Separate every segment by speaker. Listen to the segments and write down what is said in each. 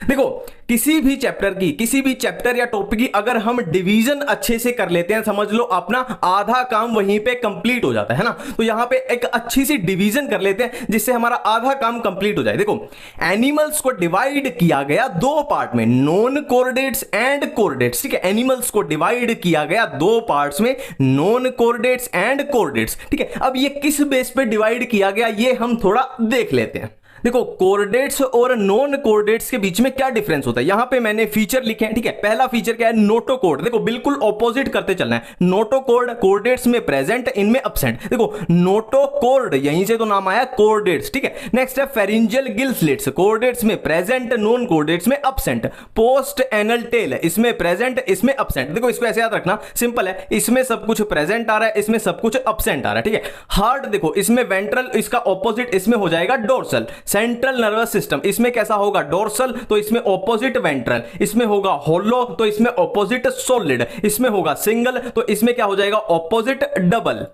Speaker 1: देखो, किसी भी चैप्टर या टॉपिक की अगर हम डिवीजन अच्छे से कर लेते हैं, समझ लो अपना आधा काम वहीं पे कंप्लीट हो जाता है ना। तो यहां पे एक अच्छी सी डिवीजन कर लेते हैं जिससे हमारा आधा काम कंप्लीट हो जाए। देखो, एनिमल्स को डिवाइड किया गया दो पार्ट में, नॉन कोर्डेट्स एंड कोर्डेट्स। ठीक है, एनिमल्स को डिवाइड किया गया दो पार्ट्स में, नॉन कोर्डेट्स एंड कोर्डेट्स। ठीक है, अब ये किस बेस पे डिवाइड किया गया ये हम थोड़ा देख लेते हैं। देखो, कोर्डेट्स और नॉन कोर्डेट्स के बीच में क्या डिफरेंस होता है, यहां पे मैंने फीचर लिखे हैं। ठीक है, पहला फीचर क्या है, नोटोकोर्ड। देखो, बिल्कुल ऑपोजिट करते चलना है। नोटोकोर्ड कोर्डेट्स में प्रेजेंट, इनमें अब्सेंट। देखो, नोटोकोर्ड यहीं से तो नाम आया कोर्डेट्स। ठीक है, नेक्स्ट है फेरिंजियल गिल स्लिट्स, कोर्डेट्स में प्रेजेंट, नॉन कोर्डेट्स में अब्सेंट। पोस्ट एनल टेल, इसमें प्रेजेंट, इसमें अब्सेंट। देखो, इसको ऐसे याद रखना, सिंपल है, इसमें सब कुछ प्रेजेंट आ रहा है, इसमें सब कुछ अब्सेंट आ रहा है। ठीक है, हार्ट देखो, इसमें वेंट्रल, इसका ऑपोजिट इसमें हो जाएगा डोर्सल। सेंट्रल नर्वस सिस्टम, इसमें कैसा होगा, डोर्सल, तो इसमें ऑपोजिट वेंट्रल। इसमें होगा होलो, तो इसमें ऑपोजिट सॉलिड। इसमें होगा सिंगल, तो इसमें क्या हो जाएगा, ऑपोजिट डबल।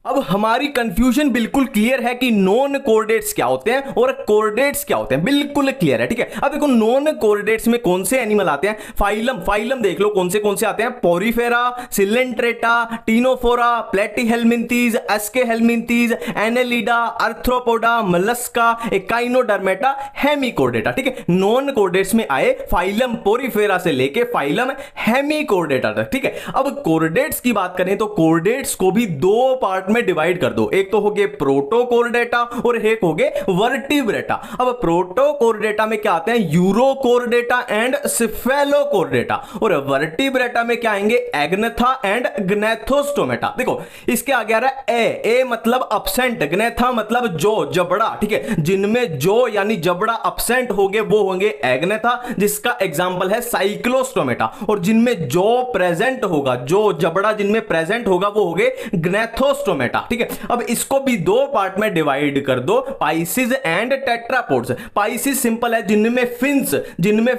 Speaker 1: अब हमारी कंफ्यूजन बिल्कुल क्लियर है कि नॉन कोर्डेट्स क्या होते हैं और कोर्डेट्स क्या होते हैं, बिल्कुल क्लियर है। ठीक है, अब देखो, नॉन कोर्डेट्स में कौन से एनिमल आते हैं, फाइलम देख लो कौन से आते हैं, Porifera, Coelenterata, Ctenophora, Platyhelminthes, Aschelminthes, Annelida, Arthropoda, Mollusca, Echinodermata, Hemichordata. ठीक है, नॉन कोर्डेट्स में आए फाइलम पोरीफेरा से लेके फाइलम हेमिकोर्डेटा तक। ठीक है, अब कोर्डेट्स की बात करें तो कोर्डेट्स को भी दो पार्ट में डिवाइड कर दो, एक तो हो गए प्रोटोकोर्डेटा और एक हो गए वर्टिब्रेटा। अब प्रोटोकोर्डेटा में क्या आते हैं, यूरोकोर्डेटा एंड सिफेलोकोर्डेटा, और वर्टिब्रेटा में क्या आएंगे, एग्नेथा एंड ग्नेथोस्टोमेटा। देखो, इसके आगे आ रहा है ए मतलब अब्सेंट, ग्नेथा मतलब जो, जबड़ा। ठीक है, जिनमें जो यानी जबड़ा अब्सेंट होंगे वो होंगे एग्नेथा, जिसका एग्जांपल है साइक्लोस्टोमेटा। और जिनमें जो प्रेजेंट होगा, जो जबड़ा जिनमें प्रेजेंट होगा वो होंगे ग्नेथोस्टोमेटा। ठीक है, अब इसको भी दो पार्ट में डिवाइड कर दो, Pisces and tetrapods. Pisces simple है, जिनमें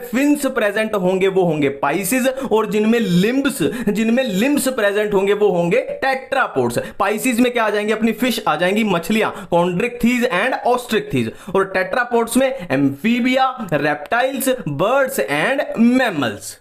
Speaker 1: फिन्स प्रेजेंट होंगे वो होंगे पाइसिस, और जिनमें लिम्ब्स प्रेजेंट होंगे वो होंगे टेट्रापोड्स। पाइसिस में क्या आ जाएंगे, अपनी फिश आ जाएंगी, मछलियां, कॉन्ड्रिक्थीज एंड ऑस्ट्रिक्थीज, और टेट्रापोड्स में amphibia, reptiles, birds and mammals.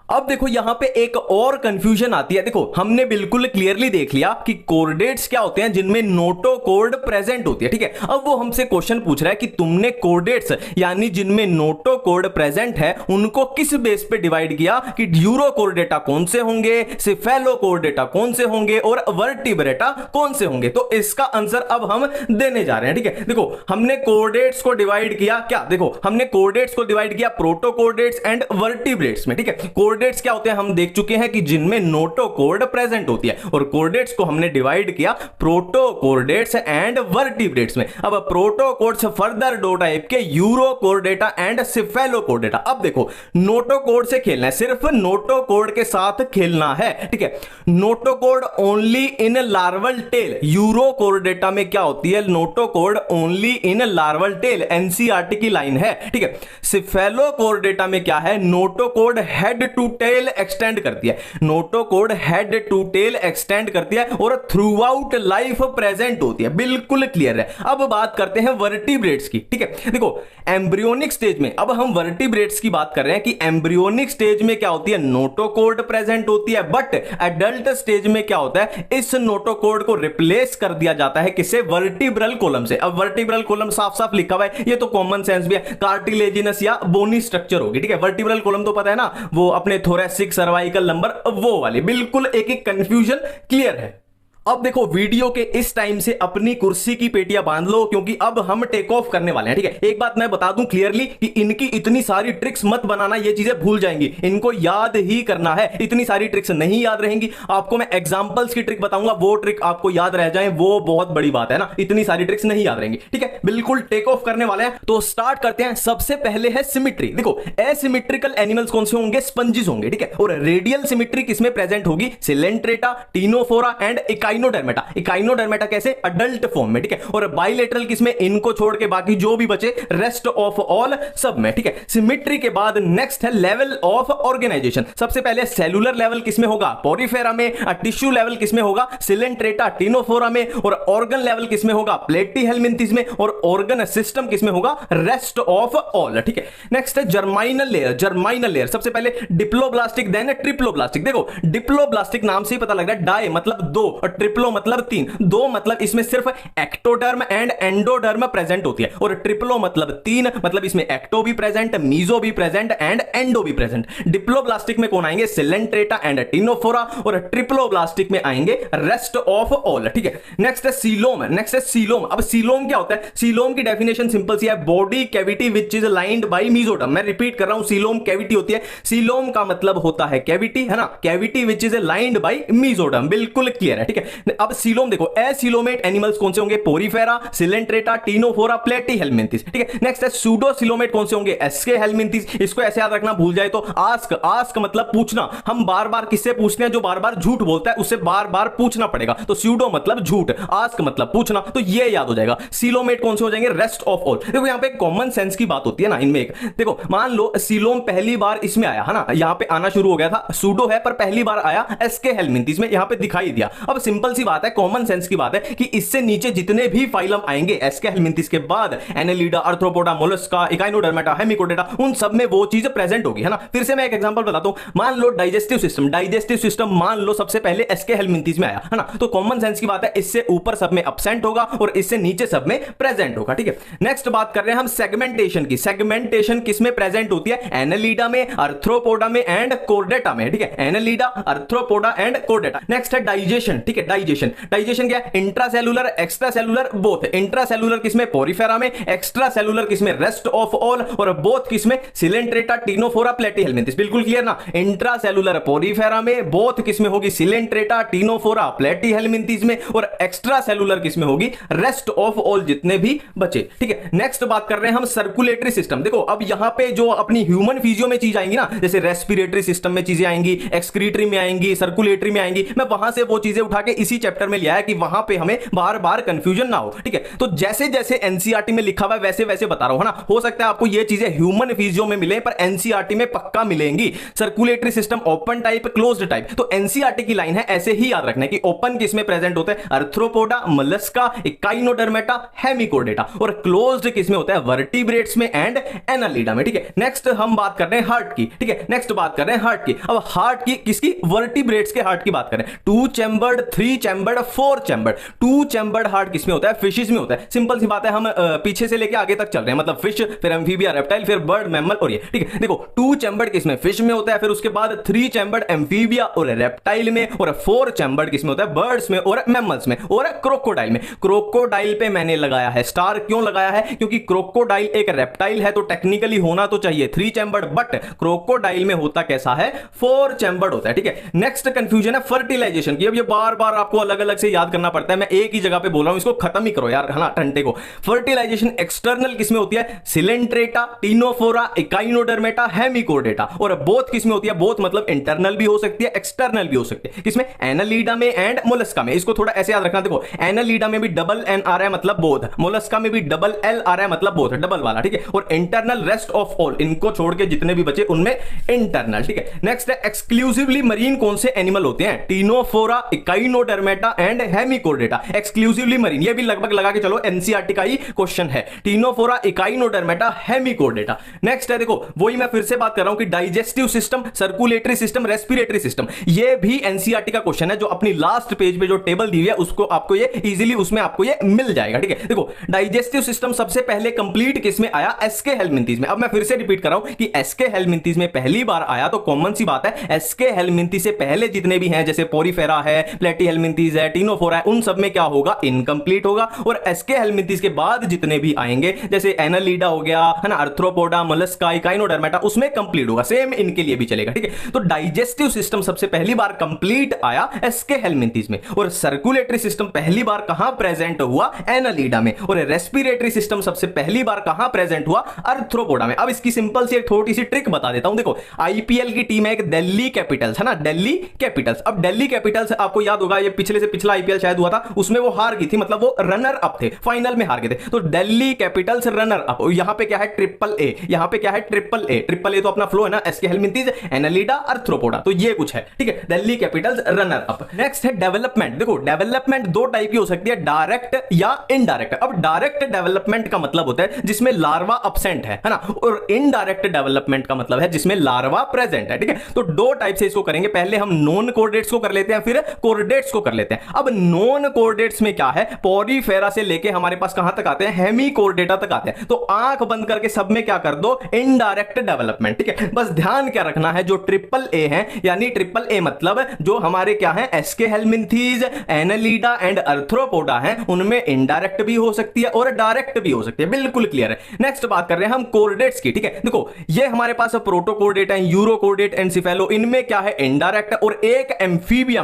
Speaker 1: अब देखो, यहां पे एक और कंफ्यूजन आती है। देखो, हमने बिल्कुल क्लियरली देख लिया कि कोर्डेट्स क्या होते हैं, जिनमें नोटोकोर्ड प्रेजेंट होती है। ठीक है, अब वो हमसे क्वेश्चन पूछ रहा है कि तुमने कोर्डेट्स यानी जिनमें नोटोकोर्ड प्रेजेंट है उनको किस बेस पे डिवाइड किया, कि यूरोकोर्डेटा कौन से होंगे, सिफेलोकोर्डेटा कौन से होंगे और वर्टिब्रेटा कौन से होंगे। तो इसका आंसर अब हम देने जा रहे हैं। ठीक है, देखो, हमने कोर्डेट्स को डिवाइड किया, क्या, देखो, हमने कोर्डेट्स को डिवाइड किया प्रोटोकोर्डेट्स एंड वर्टिब्रेट्स में। ठीक है, कोर्डेट्स क्या होते हैं हम देख चुके हैं कि जिनमें नोटोकोर्ड प्रेजेंट होती है, और कोर्डेट्स को हमने डिवाइड किया प्रोटोकोर्डेट्स एंड वर्टिब्रेट्स में। अब प्रोटोकोर्ड्स फर्दर दो टाइप के, यूरोकोर्डेटा एंड सिफेलोकोर्डेटा। अब देखो, नोटोकोर्ड से खेलना है, सिर्फ नोटोकोर्ड के साथ खेलना है। ठीक है, notochord only in larval tail, Urochordata में क्या होती है, notochord only in larval tail, NCERT की लाइन है। ठीक है, सिफेलोकोर्डेटा में क्या है, notochord head to tail extend करती है, notochord head to tail extend करती है और थ्रू आउट लाइफ प्रेजेंट होती है, बिल्कुल क्लियर है। अब बात करते हैं वर्टिब्रेट्स की। ठीक है, देखो, एम्ब्रियोनिक स्टेज में, अब हम वर्टिब्रेट्स की बात कर रहे हैं कि एम्ब्रियोनिक स्टेज में क्या होती है, नोटोकोर्ड प्रेजेंट होती है, बट एडल्ट स्टेज में क्या होता है, इस नोटोकोर्ड को रिप्लेस कर दिया जाता है किससे, वर्टिब्रल कॉलम से। अब वर्टिब्रल कॉलम साफ साफ लिखा हुआ है, ये तो कॉमन सेंस भी है, कार्टिलेजिनस या बोनी स्ट्रक्चर होगी। ठीक है, वर्टिब्रल कॉलम तो पता है ना, वो अपने थोरेसिक सर्वाइकल नंबर वो वाली, बिल्कुल एक कंफ्यूजन क्लियर है। अब देखो, वीडियो के इस टाइम से अपनी कुर्सी की पेटियां बांध लो, क्योंकि अब हम टेक ऑफ करने वाले हैं। ठीक है, एक बात मैं बता दूं क्लियरली कि इनकी इतनी सारी ट्रिक्स मत बनाना, ये चीजें भूल जाएंगी, इनको याद ही करना है। इतनी सारी ट्रिक्स नहीं याद रहेंगी, आपको मैं एग्जांपल्स की ट्रिक बताऊंगा, वो ट्रिक आपको याद रह जाए, वो बहुत बड़ी बात है ना, इतनी सारी ट्रिक्स नहीं याद रहेंगी। ठीक है, बिल्कुल टेक ऑफ करने वाले हैं, तो स्टार्ट करते हैं। सबसे पहले है सिमिट्री। देखो, एसिमेट्रिकल एनिमल्स कौन से होंगे, स्पंजिस होंगे। ठीक है, और रेडियल सिमिट्री किसमें प्रेजेंट होगी, Coelenterata, Ctenophora and Echinodermata, Echinodermata कैसे, अडल्ट फॉर्म में, ठीक है। और बाइलेटरल किसमें, इनको छोड़ के बाकी जो भी बचे रेस्ट ऑफ ऑल सब में, ठीक है। सिमेट्री के बाद नेक्स्ट है लेवल ऑफ ऑर्गेनाइजेशन। सबसे पहले सेलुलर लेवल किसमें होगा, पोरीफेरा में, टिश्यू लेवल किसमें होगा, सिलेंट्रेटा टिनोफोरा में, और ऑर्गन लेवल किसमें होगा, प्लेटीहेलमिंथेस में, और ऑर्गन सिस्टम किसमें होगा, रेस्ट ऑफ ऑल, ठीक है। नेक्स्ट है जर्माइनल लेयर, जर्माइनल लेयर सबसे पहले डिप्लोब्लास्टिक देन ट्रिप्लोब्लास्टिक। देखो डिप्लोब्लास्टिक नाम से ही पता लग रहा है, डाई मतलब दो और ट्रिप्लो मतलब तीन, दो मतलब इसमें सिर्फ एक्टोडर्म एंड एंडोडर्म प्रेजेंट होती है, और ट्रिप्लो मतलब तीन, मतलब इसमें एक्टो भी प्रेजेंट, मीजो भी प्रेजेंट एंड एंडो भी प्रेजेंट। डिप्लोब्लास्टिक में कौन आएंगे, सिलेंट्रेटा एंड टिनोफोरा, और ट्रिप्लोब्लास्टिक में आएंगे रेस्ट ऑफ ऑल, ठीक है। नेक्स्ट है सीलोम, नेक्स्ट है सीलोम। अब सीलोम क्या होता है, सीलोम की डेफिनेशन सिंपल सी है, body cavity which is lined by mesoderm. मैं रिपीट कर रहा हूं, सीलोम कैविटी होती है, सीलोम का मतलब होता है कैविटी, है ना, cavity which is lined by mesoderm, बिल्कुल क्लियर है, ठीक है। अब सीलोम देखो, एसीलोमेट एनिमल्स कौन से होंगे, पोरीफेरा, सिलेंट्रेटा, टिनोफोरा, प्लेटीहेलमिंथेस, ठीक है। नेक्स्ट है सूडोसिलोमेट कौन से होंगे, एस्केहेलमिंथेस। इसको ऐसे याद रखना, भूल जाए तो आस्क, आस्क मतलब पूछना, हम बार बार किससे पूछते हैं, जो बार बार झूठ बोलता है उससे बार बार पूछना पड़ेगा, तो सूडो मतलब झूठ, आस्क मतलब पूछना, तो ये याद हो जाएगा। सीलोमेट कौन से हो जाएंगे, रेस्ट ऑफ ऑल। देखो यहां पे कॉमन सेंस की बात होती है ना इनमें, एक देखो मान लो सीलोम पहली बार इसमें आया है ना, यहां पे आना शुरू हो गया था, सूडो है पर पहली बार आया एस्केहेलमिंथेस में, यहां पे दिखाई दिया। अब सिंपल सी बात है, कॉमन सेंस की बात है कि इससे नीचे जितने भी फाइलम आएंगे एस्केहेलमिंथेस के बाद, Annelida, arthropoda, Mollusca, Echinodermata, hemichordata, उन सब में वो चीज प्रेजेंट होगी, है ना। फिर से मैं एक एग्जांपल बताता हूं, मान लो डाइजेस्टिव सिस्टम, डाइजेस्टिव सिस्टम मान लो सबसे पहले एस्केहेलमिंथेस में आया, है ना, तो कॉमन सेंस की बात है इससे ऊपर सब में एब्सेंट होगा और इससे नीचे सब में प्रेजेंट होगा, ठीक है। नेक्स्ट बात कर रहे हैं हम सेगमेंटेशन की। सेगमेंटेशन किसमें प्रेजेंट होती है, एनालिडा में, आर्थ्रोपोडा में एंड कोर्डेटा में, ठीक है। Annelida, arthropoda and Chordata. Next है डाइजेशन, ठीक है। डाइजेशन, डाइजेशन क्या है, इंट्रासेलुलर, एक्स्ट्रासेलुलर, बोथ। इंट्रासेलुलर किसमें, पोरीफेरा में, एक्स्ट्रासेलुलर किसमें, रेस्ट ऑफ ऑल, और बोथ किसमें, सिलेंट्रेटा, टिनोफोरा, प्लेटीहेलमिंथेस, बिल्कुल क्लियर ना। इंट्रासेलुलर पोरीफेरा में, बोथ किसमें होगी, सिलेंट्रेटा, टिनोफोरा, प्लेटीहेलमिंथेस में, और एक्स्ट्रासेलुलर किसमें होगी, रेस्ट ऑफ ऑल जितने भी बचे, ठीक है। नेक्स्ट बात कर रहे हैं हम सर्कुलेटरी सिस्टम। देखो अब यहां पे जो अपनी ह्यूमन फिजियो में चीज आएंगी ना, जैसे रेस्पिरेटरी सिस्टम में चीजें आएंगी, एक्सक्रीटरी में आएंगी, सर्कुलेटरी में आएंगी, मैं वहां से वो चीजें उठा के इसी चैप्टर में लिया है कि वहां पे हमें बार बार कंफ्यूजन ना हो, ठीक है। तो जैसे जैसे एनसीईआरटी में लिखा हुआ है वैसे वैसे बता रहा हूं, है ना। हो सकता है आपको ये चीजें ह्यूमन फिजियो में मिले पर एनसीईआरटी में पक्का मिलेंगी। Circulatory system open type, closed type, तो एनसीईआरटी की लाइन है ऐसे ही याद रखना कि ओपन किसमें प्रेजेंट होता है, आर्थ्रोपोडा, मोलस्का, इकाइनोडर्मेटा, हेमिकोडेटा, और क्लोज्ड किसमें होता है, वर्टिब्रेट्स में एंड एनालिडा में, ठीक है। नेक्स्ट हम बात कर रहे हैं हार्ट की, ठीक है। नेक्स्ट बात कर रहे हैं हार्ट की। अब हार्ट की किसकी, वर्टिब्रेट्स के हार्ट की बात करें, 2 chambered, 3 chambered, 4 chambered. 2 chambered heart किसमें होता है, फिशेस में होता है। सिंपल सी बात है, हम पीछे से लेके आगे तक चल रहे हैं, मतलब फिश, फिर एम्फीबिया, रेप्टाइल, फिर बर्ड, मैमल, और ये, ठीक है। देखो 2 चैम्बर्ड किसमें, फिश में होता है, फिर उसके बाद 3 चैम्बर्ड एम्फीबिया और रेप्टाइल में, और 4 चैम्बर्ड किसमें होता है, बर्ड्स में और मैमल्स में और क्रोकोडाइल में। क्रोकोडाइल पे मैंने लगाया है स्टार, क्यों लगाया है, क्योंकि क्रोकोडाइल एक रेप्टाइल है तो टेक्निकली होना तो चाहिए 3 चैम्बर्ड, बट क्रोकोडाइल में होता कैसा है, 4 चैम्बर्ड होता है, ठीक है। नेक्स्ट कंफ्यूजन है फर्टिलाइजेशन की। अब ये बार बार आपको अलग अलग से याद करना पड़ता है, मैं एक ही जगह पे बोल रहा हूं, इसको खत्म ही करो यार, है ना, टंटे को। फर्टिलाइजेशन एक्सटर्नल किसमें होती है, सिलेंट्रेटा, टिनोफोरा, इकाइनोडर्मेटा, हेमिकोडेटा, और बोथ किसमें होती है, बोथ मतलब इंटरनल भी हो सकती है, एक्सटर्नल भी हो सकती है, किसमें, एनालिडा में एंड मोलस्का में। इसको थोड़ा ऐसे याद रखना, देखो एनालिडा में भी डबल एन आ रहा है मतलब बोथ, मोलस्का में भी डबल एल आ रहा है मतलब बोथ, डबल वाला, ठीक है। और इंटरनल, रेस्ट ऑफ ऑल, इनको छोड़ के जितने भी बचे उनमें इंटरनल, ठीक है। नेक्स्ट है एक्सक्लूसिवली मरीन कौन से एनिमल होते हैं, Ctenophora, Echinodermata and hemichordata. Exclusively marine, ये भी लगभग लगा के चलो एनसीईआरटी का ही क्वेश्चन है, टिनोफोरा, इकाइनोडर्मेटा, हेमिकोडेटा। नेक्स्ट है देखो, वही मैं फिर से बात कर रहा हूं कि digestive system, circulatory system, respiratory system, ये भी एनसीईआरटी का क्वेश्चन है, जो अपनी लास्ट पेज पे जो टेबल दी हुई है उसको आपको ये इजीली उसमें आपको ये मिल जाएगा, ठीक है। देखो डाइजेस्टिव सिस्टम सबसे पहले कंप्लीट किसमें आया, एस्केहेलमिंथेस में। अब मैं फिर से रिपीट कर रहा हूं कि एस्केहेलमिंथेस में पहली बार आया, तो कॉमन सी बात है एस्केहेलमिंथेस से पहले जितने भी हैं, जैसे पोरीफेरा है, प्लेटीहेलमिंथेस है, टिनोफोरा है, उन सब में क्या होगा, इनकंप्लीट होगा। और एस्केहेलमिंथेस के बाद जितने भी आएंगे, जैसे एनालिडा हो गया, है ना, आर्थ्रोपोडा, मोलस्का, इकाइनोडर्मेटा, उसमें कंप्लीट होगा। सेम इनके लिए भी चलेगा, ठीक है। तो डाइजेस्टिव सिस्टम सबसे पहली बार कंप्लीट आया एस्केहेलमिंथेस में, और सर्कुलेटरी सिस्टम पहली बार कहां प्रेजेंट हुआ, एनालिडा में, और रेस्पिरेटरी सिस्टम सबसे पहली बार कहां प्रेजेंट हुआ, आर्थ्रोपोडा में। अब इसकी सिंपल सी एक छोटी सी ट्रिक बता देता हूं। देखो आईपीएल की टीम है एक, दिल्ली कैपिटल्स, है ना, दिल्ली कैपिटल्स। अब दिल्ली कैपिटल्स आपको याद होगा ये पिछले से पिछला आईपीएल शायद हुआ था, उसमें वो हार गई थी, मतलब वो रनर अप थे, फाइनल में हार गए थे। तो दिल्ली कैपिटल्स रनर अप, यहां पे क्या है ट्रिपल ए, यहां पे क्या है ट्रिपल ए, ट्रिपल ए तो अपना फ्लो है ना, एसके हेलमिंथीज, एनालिडा, अर्थ्रोपोडा, तो ये कुछ है, ठीक है, Delhi Capitals runner up. Next है डेवलपमेंट। देखो डेवलपमेंट दो टाइप की हो सकती है, डायरेक्ट या इनडायरेक्ट। अब डायरेक्ट डेवलपमेंट का मतलब होता है जिसमें लार्वा अब्सेंट है ना, और इनडायरेक्ट डेवलपमेंट का मतलब है जिसमें लार्वा प्रेजेंट है, ठीक है। तो दो टाइप से इसको करेंगे, पहले हम नॉन कोऑर्डिनेट्स को कर लेते हैं, फिर कोऑर्डिनेट्स को कर लेते हैं। अब नॉन कोऑर्डिनेट्स में क्या है, पोरीफेरा से लेके हमारे पास कहां तक आते हैं, हेमीकोर्डेटा तक आते हैं। तो आंख बंद करके सब में क्या कर दो, इनडायरेक्ट डेवलपमेंट, ठीक है। बस ध्यान क्या रखना है, जो ट्रिपल ए है, यानी ट्रिपल ए मतलब जो हमारे क्या है, aschelminthes, annelida and arthropoda है, उनमें इनडायरेक्ट भी हो सकती है और डायरेक्ट भी हो सकती है, बिल्कुल क्लियर है। नेक्स्ट बात कर रहे हैं हम कोऑर्डिनेट्स की, ठीक है। देखो ये हमारे पास प्रोटोकोऑर्डिनेट है, यूरोकोऑर्डिनेट, एनसिफेलो, इनमें क्या है इंडायरेक्ट, और एक एम्फीबिया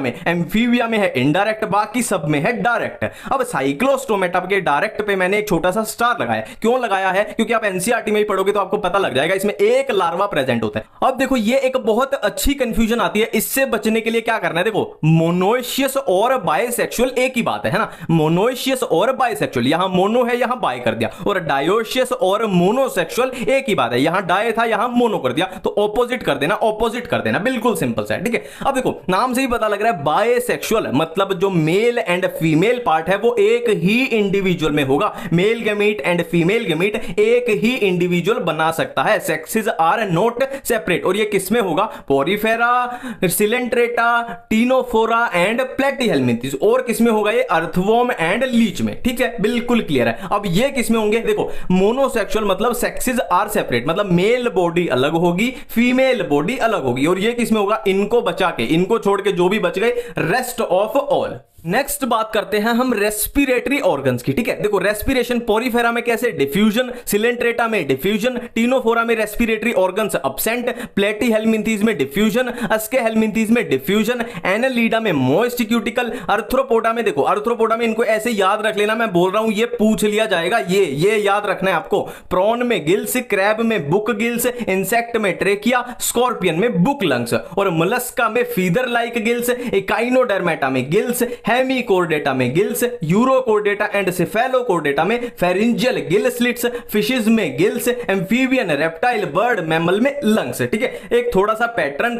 Speaker 1: में है इंडायरेक्ट, बाकी सब में है डायरेक्ट। अब साइक्लोस्टोमेटा के डायरेक्ट पे मैंने एक छोटा सा स्टार लगाया, क्यों लगाया है, क्योंकि आप एनसीईआरटी में ही पढ़ोगे तो आपको पता लग जाएगा, इसमें एक लार्वा प्रेजेंट होता है। अब देखो ये एक बहुत अच्छी कंफ्यूजन आती है, इससे बचने के लिए क्या करना है, देखो मोनोइशियस और बायसेक्सुअल एक ही बात है ना, मोनोइशियस और बायसेक्सुअल, यहां मोनो है यहां बाय कर दिया, और डायोशियस और मोनोसेक्सुअल एक ही बात है, यहां डाय था यहां मोनो कर दिया, तो ऑपोजिट कर देना, ऑपोजिट कर देना, बिल्कुल सिंपल सा है, ठीक है। अब देखो नाम से ही पता लग रहा है बायसेक्सुअल मतलब जो मेल एंड फीमेल पार्ट है वो एक ही इंडिविजुअल में होगा, male gamete and female gamete एक ही इंडिविजुअल बना सकता है, सेक्सेस आर नॉट सेपरेट। और ये किसमें होगा, पोरीफेरा, सिलेंट्रेटा, टीनोफोरा एंड प्लेटीहेलमिंथीज, और किसमें होगा ये, अर्थवॉर्म एंड लीच में, ठीक है, बिल्कुल क्लियर है। अब ये किसमें होंगे, देखो मोनोसेक्सुअल मतलब सेक्सेस आर सेपरेट, मतलब मेल बॉडी अलग होगी, फीमेल बॉडी अलग होगी, और ये किसमें होगा, इनको बचा के, इनको छोड़ के जो भी बच गए, रेस्ट ऑफ ऑल। नेक्स्ट बात करते हैं हम रेस्पिरेटरी ऑर्गन्स की, ठीक है। देखो रेस्पिरेशन पोरीफेरा में कैसे, डिफ्यूजन, सिलेंट्रेटा में डिफ्यूजन, टीनोफोरा में रेस्पिरेटरी ऑर्गन्स अब्सेंट, प्लेटीहेलमिंथीज में डिफ्यूजन, एसके हेलमिंथीज में डिफ्यूजन, एनालिडा में मोइस्ट क्यूटिकल, अर्थ्रोपोडा में, देखो अर्थ्रोपोडा में इनको ऐसे याद रख लेना, मैं बोल रहा हूं ये पूछ लिया जाएगा, ये याद रखना है आपको, प्रॉन में गिल्स, क्रैब में बुक गिल्स, इंसेक्ट में ट्रेकिया, स्कॉर्पियन में बुक लंग्स, और मोलस्का में फीदर लाइक गिल्स, एकाइनोडर्मेटा में गिल्स, हेमीकोर्डेटा में गिल्स, यूरोकोर्डेटा एंड सेफेलोकोर्डेटा में फेरिंजियल गिल स्लिट्स, फिशेस में gills, amphibian, reptile, bird, mammal में लंग्स, ठीक है। एक थोड़ा सा पैटर्न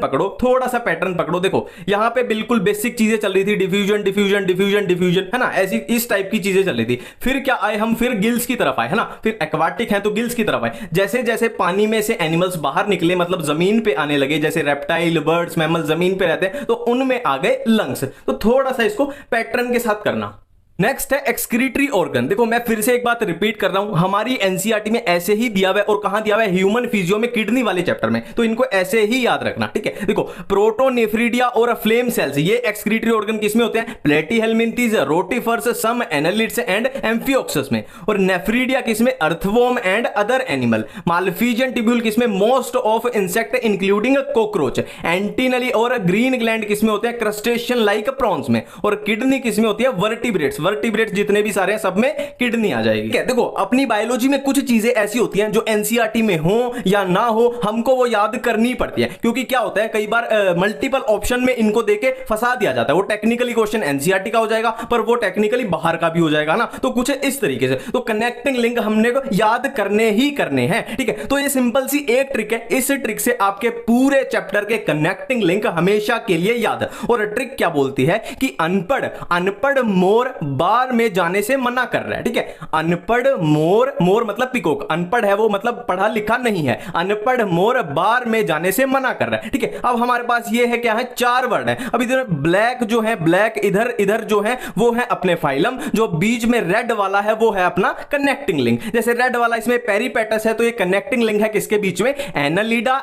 Speaker 1: पकड़ो, देखो यहां पे बिल्कुल बेसिक चीजें चल रही थी, डिफ्यूजन डिफ्यूजन डिफ्यूजन डिफ्यूजन, है ना, ऐसी इस टाइप की चीजें चल रही थी। फिर क्या आए हम, फिर गिल्स की तरफ आए, है ना, फिर एक्वाटिक है तो गिल्स की तरफ आए, जैसे जैसे पानी में से एनिमल्स बाहर निकले, मतलब जमीन पे आने लगे, जैसे रेप्टाइल, बर्ड्स, मैमल जमीन पे रहते हैं, तो उनमें आ गए लंग्स। तो थोड़ा सा इसको पैटर्न के साथ करना। नेक्स्ट है एक्सक्रीटरी ऑर्गन। देखो मैं फिर से एक बात रिपीट कर रहा हूं, हमारी एनसीईआरटी में ऐसे ही दिया हुआ है, और कहां दिया हुआ है, ह्यूमन फिजियो में, किडनी वाले चैप्टर में, तो इनको ऐसे ही याद रखना, ठीक है। देखो प्रोटोनेफ्रिडिया और फ्लेम सेल्स, ये एक्सक्रीटरी ऑर्गन किसमें होते हैं, Platyhelminthes, rotifers, some annelids and amphioxus में, और नेफ्रिडिया किसमें, earthworm and other animal, Malpighian tubule किसमें, most of insect including cockroach, antennal और ग्रीन ग्लैंड किसमें होते हैं, क्रस्टेशियन लाइक प्रॉन्स में, और किडनी किसमें होती है, वर्टिब्रेट्स, वर्टिब्रेट्स जितने भी सारे हैं सब में किडनी आ जाएगी। देखो अपनी बायोलॉजी में कुछ चीजें ऐसी होती हैं जो एनसीईआरटी में हो या ना हो, हमको वो याद करनी पड़ती है, क्योंकि क्या होता है कई बार मल्टीपल ऑप्शन में इनको देके फंसा दिया जाता है, वो टेक्निकली क्वेश्चन एनसीईआरटी का हो जाएगा पर वो टेक्निकली बाहर का भी हो जाएगा ना, तो कुछ इस तरीके से। तो कनेक्टिंग लिंक हमने को याद करने ही करने हैं, ठीक है। तो ये सिंपल सी एक ट्रिक है, इस ट्रिक से आपके पूरे चैप्टर के कनेक्टिंग लिंक हमेशा के लिए याद। और ट्रिक क्या बोलती है कि अनपढ़ मोर बार में जाने से मना कर रहा है, ठीक है। अनपढ़ मोर, मोर मतलब पिकॉक, अनपढ़ है वो मतलब पढ़ा लिखा नहीं है, अनपढ़ मोर बार में जाने से मना कर रहा है, ठीक है। अब हमारे पास ये है क्या है, 4 वर्ड है। अब इधर ब्लैक जो है, ब्लैक इधर जो है वो है अपने फाइलम, जो बीच में रेड वाला है वो है अपना कनेक्टिंग लिंक। जैसे रेड वाला इसमें पेरिपेटस है तो ये कनेक्टिंग लिंक है किसके बीच में, एनालिडा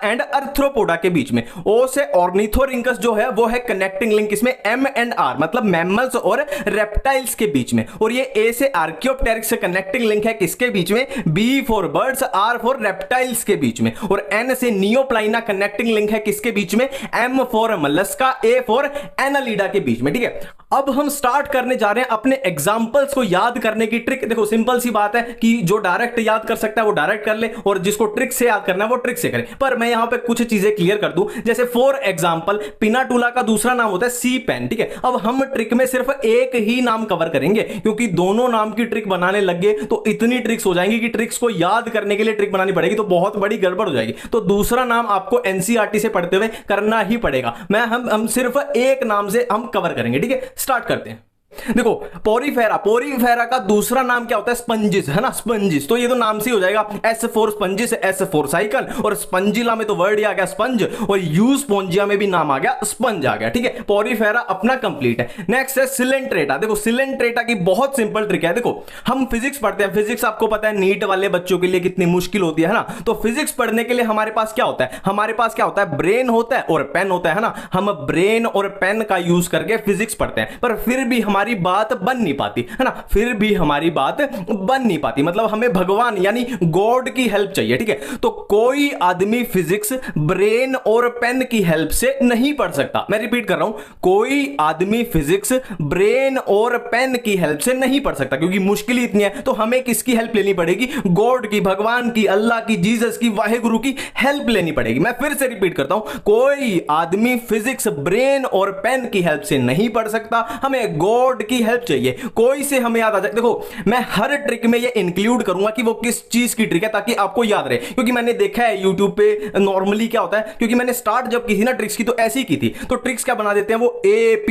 Speaker 1: एंड अर्थ्रोपोडा के बीच में। ओ से ऑर्निथोरिंकस जो है वो है कनेक्टिंग लिंक इसमें M and R मतलब मैमल्स और रेप्टाइल्स के बीच में, और ये ए से आर्कियोप्टेरिक्स से कनेक्टिंग लिंक है किसके बीच में, B for birds, R for reptiles के बीच में, और एन से नियोप्लाइना कनेक्टिंग लिंक है किसके बीच में, M for Mollusca, A for Annelida के बीच में। ठीक है, अब हम स्टार्ट करने जा रहे हैं अपने एग्जांपल्स को याद करने की ट्रिक। देखो सिंपल सी बात है कि जो डायरेक्ट याद कर सकता है वो डायरेक्ट कर ले, और जिसको ट्रिक से याद करना है वो ट्रिक से करे। पर मैं यहां पे कुछ चीजें क्लियर कर दूं, जैसे फॉर एग्जांपल पिनाटुला का दूसरा नाम होता है सी पेन। ठीक है, अब हम ट्रिक में सिर्फ एक ही नाम कवर करेंगे, क्योंकि दोनों नाम की ट्रिक बनाने लग गए तो इतनी ट्रिक्स हो जाएंगी कि ट्रिक्स को याद करने के लिए ट्रिक बनानी पड़ेगी तो बहुत बड़ी गड़बड़ हो जाएगी। तो दूसरा नाम आपको एनसीईआरटी से पढ़ते हुए करना ही पड़ेगा। हम सिर्फ एक नाम से हम कवर करेंगे। ठीक है, स्टार्ट करते हैं। देखो पोरीफेरा, पोरीफेरा का दूसरा नाम क्या होता है, स्पंजिस, है ना, स्पंजिस। तो ये तो नाम से हो जाएगा, S for sponges, S for cycle, और स्पंजिला में तो वर्ड ही आ गया स्पंज, और यूस्पोंजिया में भी नाम आ गया स्पंज आ गया। ठीक है, पोरीफेरा अपना कंप्लीट है। नेक्स्ट है सिलेंट्रेटा। देखो सिलेंट्रेटा की बहुत सिंपल ट्रिक है। देखो हम फिजिक्स पढ़ते हैं, फिजिक्स आपको पता है नीट वाले बच्चों के लिए कितनी मुश्किल होती है ना। तो फिजिक्स पढ़ने के लिए हमारे पास क्या होता है, हमारे पास क्या होता है, ब्रेन होता है और पेन होता है ना। हम ब्रेन और पेन का यूज करके फिजिक्स पढ़ते हैं, पर फिर भी हमारी बात बन नहीं पाती, है ना, फिर भी हमारी बात बन नहीं पाती। मतलब हमें भगवान यानी गॉड की हेल्प चाहिए। ठीक है, तो कोई आदमी फिजिक्स ब्रेन और पेन की हेल्प से नहीं पढ़ सकता। मैं रिपीट कर रहा हूं, कोई आदमी फिजिक्स ब्रेन और पेन की हेल्प से नहीं पढ़ सकता, क्योंकि मुश्किल ही इतनी है। तो हमें किसकी हेल्प लेनी पड़ेगी, गॉड की, भगवान की, अल्लाह की, जीसस की, वाहेगुरु की हेल्प लेनी पड़ेगी। मैं फिर से रिपीट करता हूं, कोई आदमी फिजिक्स ब्रेन और पेन की हेल्प से नहीं पढ़ सकता, हमें गॉड की हेल्प चाहिए। कोई से हमें याद आ जाए। देखो मैं हर ट्रिक में ये इंक्लूड करूंगा कि वो किस चीज की ट्रिक है, ताकि आपको याद रहे, क्योंकि मैंने देखा है यूट्यूब पे नॉर्मली क्या होता है, क्योंकि मैंने स्टार्ट जब की थी ना ट्रिक्स की तो ऐसी की थी, तो ट्रिक्स क्या बना देते हैं वो ए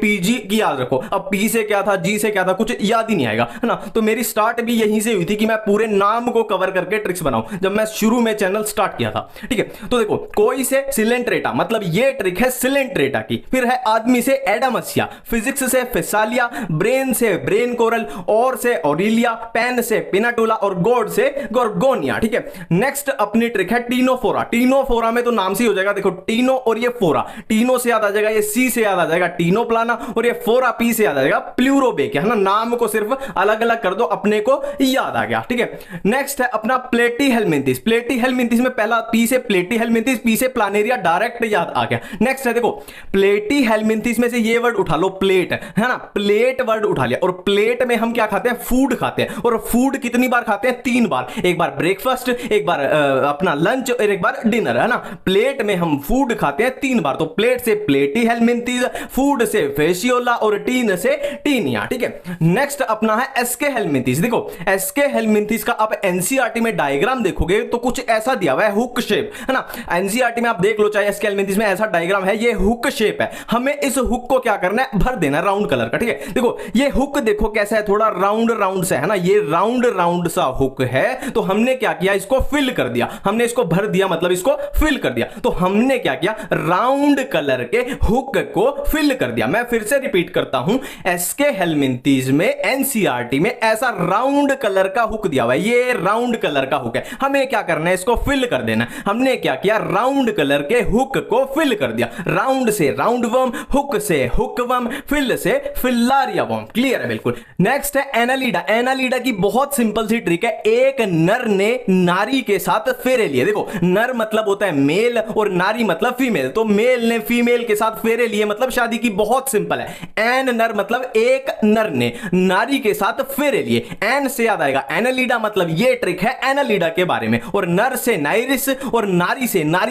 Speaker 1: पी जी की याद रखो। अब पी से क्या था, जी से क्या था, कुछ याद ही नहीं आएगा, है ना। तो मेरी स्टार्ट भी यहीं से हुई थी कि मैं पूरे नाम को कवर करके ट्रिक्स बनाऊं, जब मैं शुरू में चैनल स्टार्ट किया था। ठीक है, तो देखो कोई से सिलेंट्रेटा, मतलब ये ट्रिक है सिलेंट्रेटा की। फिर है आदमी से एडामसिया, फिजिक्स से फिसालिया, ब्रेन से ब्रेन कोरल, और से ऑरिलिया, पेन से पिनाटुला, और गॉड से गोर्गोनिया। ठीक है, नेक्स्ट अपनी ट्रिक है टीनोफोरा। टीनोफोरा में तो नाम से हो जाएगा, देखो टीनो और ये फोरा, टीनो से याद आ जाएगा, ये सी से याद आ जाएगा टीनोप्लाना, और ये फोरा पी से याद आ जाएगा प्लूरोबेकिया, है ना। नाम को सिर्फ अलग अलग कर दो, अपने को याद आ गया। ठीक है, नेक्स्ट है अपना प्लेटीहेलमिंथिस। प्लेटीहेलमिंथिस में पहला पी से प्लेटीहेलमिंथिस, पी से प्लानेरिया, डायरेक्ट याद आ गया। नेक्स्ट है देखो प्लेटीहेलमिंथिस में से ये वर्ड उठा लो, प्लेट, है ना, प्लेट वर्ड उठा लिया, और प्लेट में हम क्या खाते हैं, फूड खाते हैं, और फूड कितनी बार खाते हैं, 3 बार, एक बार ब्रेकफास्ट, एक बार अपना लंच, और एक बार डिनर, है ना। प्लेट में हम फूड खाते हैं 3 बार, तो प्लेट से प्लेटीहेलमिंथिस, फूड से फेशियोला, और टीन से टीनिया। ठीक है, नेक्स्ट अपना है एस्केहेलमिंथिस। देखो एस्केहेलमिंथिस का आप एनसीईआरटी में डायग्राम देखोगे तो कुछ ऐसा दिया हुआ है, हुक शेप, है ना। एनसीईआरटी में आप देख लो, चाहे एस्केहेलमिंथिस में ऐसा डायग्राम है, ये हुक शेप है। हमें इस हुक को क्या करना है, भर देना राउंड कलर का। ठीक है, देखो ये हुक देखो कैसा है, थोड़ा राउंड राउंड सा है ना, ये राउंड राउंड सा हुक है। तो हमने क्या किया, इसको फिल कर दिया, हमने इसको भर दिया, मतलब इसको फिल कर दिया। तो हमने क्या किया, राउंड कलर के हुक को फिल कर दिया। मैं फिर से रिपीट करता हूं, एस्केहेलमिंथिस में एनसीईआरटी में ऐसा राउंड कलर का हुक दिया हुआ है, ये राउंड कलर का हुक है। हमें क्या करना है, इसको फिल कर देना। हमने क्या किया, राउंड कलर के हुक को फिल कर दिया। राउंड से राउंड वर्म, हुक से हुक वर्म, फिल से फिलारिया वर्म। क्लियर है बिल्कुल। नेक्स्ट है एनालिडा। एनालिडा की बहुत सिंपल सी ट्रिक है, एक नर ने नारी के साथ फेरे लिए। देखो नर मतलब होता है मेल और नारी मतलब फीमेल, तो मेल ने फीमेल के साथ फेरे लिए मतलब शादी की। बहुत सिंपल है, एन नर मतलब एक नर ने नारी के साथ फेरे लिए, एन से याद आएगा एनालिडा, मतलब ये ट्रिक है एनालिडा के बारे में। और नर से नाइरिस, और नारी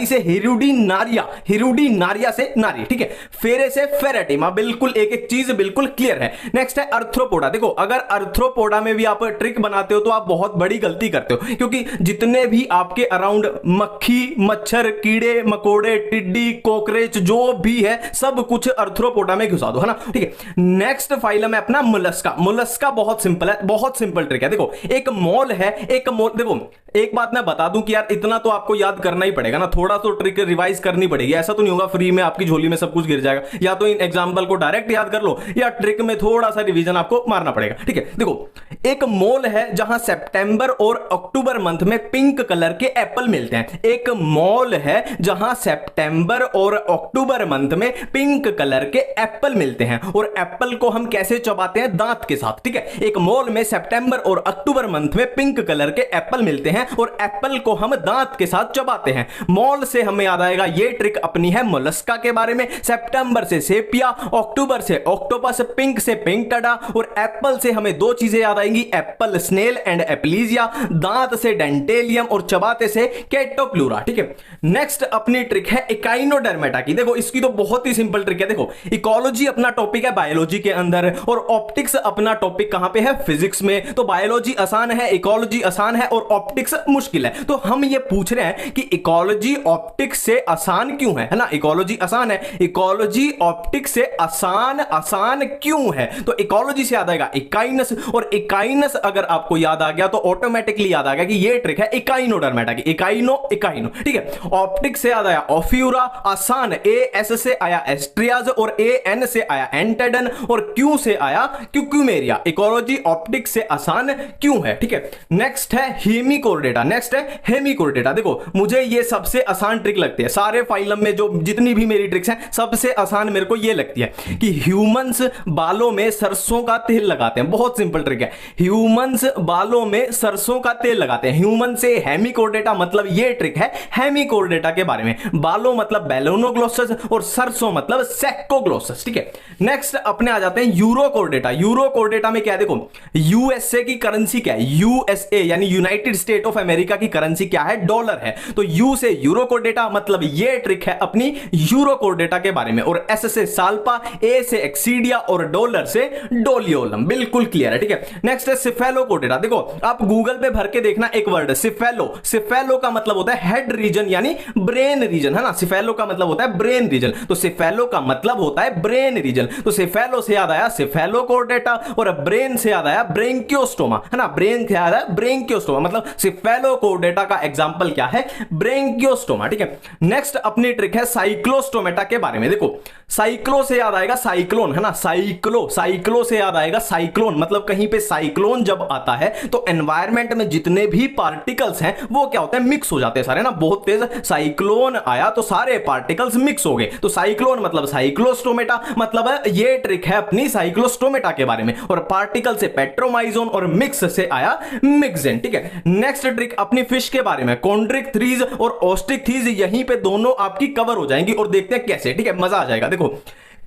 Speaker 1: से हिरुडी नारिया से नारी। ठीक है, फेरे से फेरेटिमा। बिल्कुल एक एक चीज बिल्कुल क्लियर है। नेक्स्ट है अर्थ्रोपोडा। देखो अगर अर्थ्रोपोडा में भी आप ट्रिक बनाते हो तो आप बहुत बड़ी गलती करते हो, क्योंकि जितने भी आपके अराउंड मक्खी, मच्छर, कीड़े मकोड़े, टिड्डी, कॉकरेच जो भी है सब कुछ अर्थ्रोपोडा में घुसा दो, है ना। ठीक है, नेक्स्ट फाइलम है अपना मोलस्का। मोलस्का बहुत सिंपल है, बहुत सिंपल ट्रिक है। देखो एक मोल है, एक मोल, देखो एक बात मैं बता दूं कि यार इतना तो आपको याद करना ही पड़ेगा ना, थोड़ा तो ट्रिक रिवाइज करनी पड़ेगी। ऐसा तो नहीं होगा फ्री में आपकी झोली में सब कुछ गिर जाएगा। या तो इन एग्जांपल को डायरेक्ट याद कर लो, लो, या ट्रिक में थोड़ा सा रिवीजन आपको मारना पड़ेगा, ठीक है। देखो, एक मॉल है जहां सितंबर और अक्टूबर मंथ में पिंक कलर के एप्पल मिलते हैं। एक मॉल है जहां सितंबर और अक्टूबर मंथ में पिंक कलर के एप्पल मिलते हैं, और एप्पल को हम कैसे चबाते हैं? दांत के साथ, ठीक है। एक मॉल में सितंबर और अक्टूबर मंथ में पिंक कलर के एप्पल मिलते हैं और एप्पल को हम दांत के साथ चबाते हैं। मॉल से हमें याद आएगा ये ट्रिक अपनी है मोलस्का के बारे में, सितंबर से सेपिया, अक्टूबर से ऑक्टोपस, पिंक से पिंक टडा, और एप्पल से हमें दो चीजें याद आएंगी, एप्पल स्नेल एंड एप्लीजिया, दांत से डेंटेलियम और चबाते से कैटोप्लूरा, ठीक है। नेक्स्ट अपनी ट्रिक है इकाइनोडर्मेटा की। देखो, इसकी तो बहुत ही सिंपल ट्रिक है। देखो, इकोलॉजी अपना टॉपिक है बायोलॉजी के अंदर, और ऑप्टिक्स अपना टॉपिक कहां पे है? फिजिक्स में। तो बायोलॉजी आसान है, इकोलॉजी आसान है और ऑप्टिक्स मुश्किल है। तो हम ये पूछ रहे हैं कि इकोलॉजी ऑप्टिक्स से आसान क्यों है ना? इकोलॉजी आसान है, इकोलॉजी ऑप्टिक्स से आसान क्यों है? तो इकोलॉजी से याद आएगा इकाइनस, और इकाइनस अगर आपको याद आ गया तो ऑटोमेटिकली याद आ गया कि ये ट्रिक है इकाइनोडर्मेटा की। इकाइनो, ठीक है। ऑप्टिक्स से याद आया ओफ्यूरा, आसान एस से आया एस्ट्रियाज, और एन से आया एंटेडन, और क्यू से आया क्यूक्यूमेरिया। इकोलॉजी ऑप्टिक्स से आसान क्यों है, ठीक है। नेक्स्ट है हेमिकोर्डेटा। नेक्स्ट है हेमिकोर्डेटा। देखो, मुझे ये सबसे आसान ट्रिक लगती है सारे फाइलम में, जो जितनी भी मेरी ट्रिक्स हैं सबसे आसान मेरे को ये लगती है कि ह्यूमंस बालों में सरसों का तेल लगाते हैं। बहुत सिंपल ट्रिक है, ह्यूमंस बालों में सरसों का तेल लगाते हैं। ह्यूमन से हेमिकोर्डेटा, मतलब ये ट्रिक है हेमिकोर्डेटा के बारे में। बालों मतलब बेलोनोग्लोसस और सरसों मतलब सेक्कोग्लोसस, ठीक है। नेक्स्ट अपने आ जाते हैं यूरोकोर्डेटा। यूरोकोर्डेटा में क्या है? देखो, यूएसए की करेंसी क्या है? यूएसए यानी यूनाइटेड स्टेट ऑफ अमेरिका की करेंसी क्या है? डॉलर है। तो यू से यूरोकोर्डेटा, मतलब ये ट्रिक है अपनी यूरोकोर्डेटा के बारे में। और एस से साल्पा, ए से एक्सीडिया और डॉलर से डोलियोलम। बिल्कुल क्लियर है, ठीक है। नेक्स्ट है सिफेलोकोर्डेटा। देखो, आप गूगल पे भर के देखना एक वर्ड सिफेलो। सिफेलो का मतलब होता है हेड रीजन यानी ब्रेन रीजन, है ना। सिफेलो का मतलब होता है ब्रेन रीजन, तो सिफेलो का मतलब होता है ब्रेन रीजन। तो सिफेलो से याद आया सिफेलोकोर्डेटा, और ब्रेन से याद आया ब्रेंकियोस्टोमा, है ना। ब्रेन से याद आया ब्रेंकियोस्टोमा, मतलब सिफेलोकोर्डेटा का एग्जांपल क्या है? ब्रेंकियोस्टोमा, ठीक है। नेक्स्ट अपनी ट्रिक है साइक्लोस्टोमेटा के बारे में। देखो, साइक्लो से याद आएगा साइक्लोन, है ना। साइक्लो से याद आएगा साइक्लोन, मतलब कहीं पे साइक्लोन जब आता है तो एनवायरमेंट में जितने भी पार्टिकल्स हैं वो क्या होते हैं? मिक्स हो जाते हैं सारे ना। बहुत तेज साइक्लोन आया तो सारे पार्टिकल्स मिक्स हो गए, तो साइक्लोन मतलब साइक्लोस्टोमेटा, मतलब ये ट्रिक है अपनी साइक्लोस्टोमेटा के बारे में। और पार्टिकल से पेट्रोमाइजोन और मिक्स से आया मिक्सेन, ठीक है। नेक्स्ट ट्रिक अपनी फिश के बारे में, कॉन्ड्रिक्थीज और ऑस्ट्रिक्थीज, यहीं पे दोनों आपकी कवर हो जाएंगी, और देखते हैं कैसे, ठीक है। मजा आ जाएगा। देखो,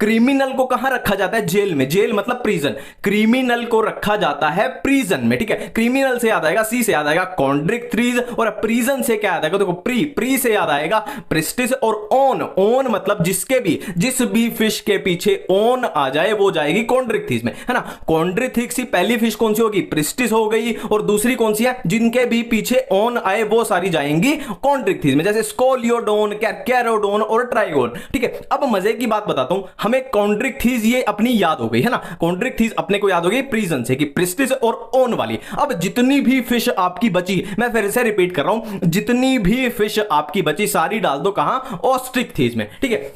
Speaker 1: क्रिमिनल को कहां रखा जाता है? जेल में। जेल मतलब प्रिजन। क्रिमिनल को रखा जाता है प्रिजन में, ठीक है। क्रिमिनल से याद आएगा, सी से याद आएगा कॉन्ड्रिक्थीज, और प्रिजन से क्या याद आएगा? देखो, प्री से याद आएगा प्रिस्टिस, और ओन मतलब जिस भी फिश के पीछे ओन आ जाए वो जाएगी कॉन्ड्रिक्थीज में, है ना। कॉन्ड्रिक्थीज की पहली फिश कौन सी होगी? प्रिस्टिस हो गई, और दूसरी कौन सी है? जिनके भी पीछे ओन आए वो सारी जाएंगी कॉन्ड्रिक्थीज में, जैसे स्कोलियोडोन, कैरोडोन और ट्राइगोन, ठीक है। अब मजे की बात बताता हूं, हमें कॉन्ड्रिक्थीज ये अपनी याद हो गई, है ना। कॉन्ड्रिक्थीज अपने को याद हो गई प्रिजन से कि प्रिस्टिस और ओन वाली। अब जितनी भी फिश आपकी बची, मैं फिर से रिपीट कर रहा हूं, जितनी भी फिश आपकी बची सारी डाल दो कहां? ऑस्ट्रिक्थीज में, ठीक है।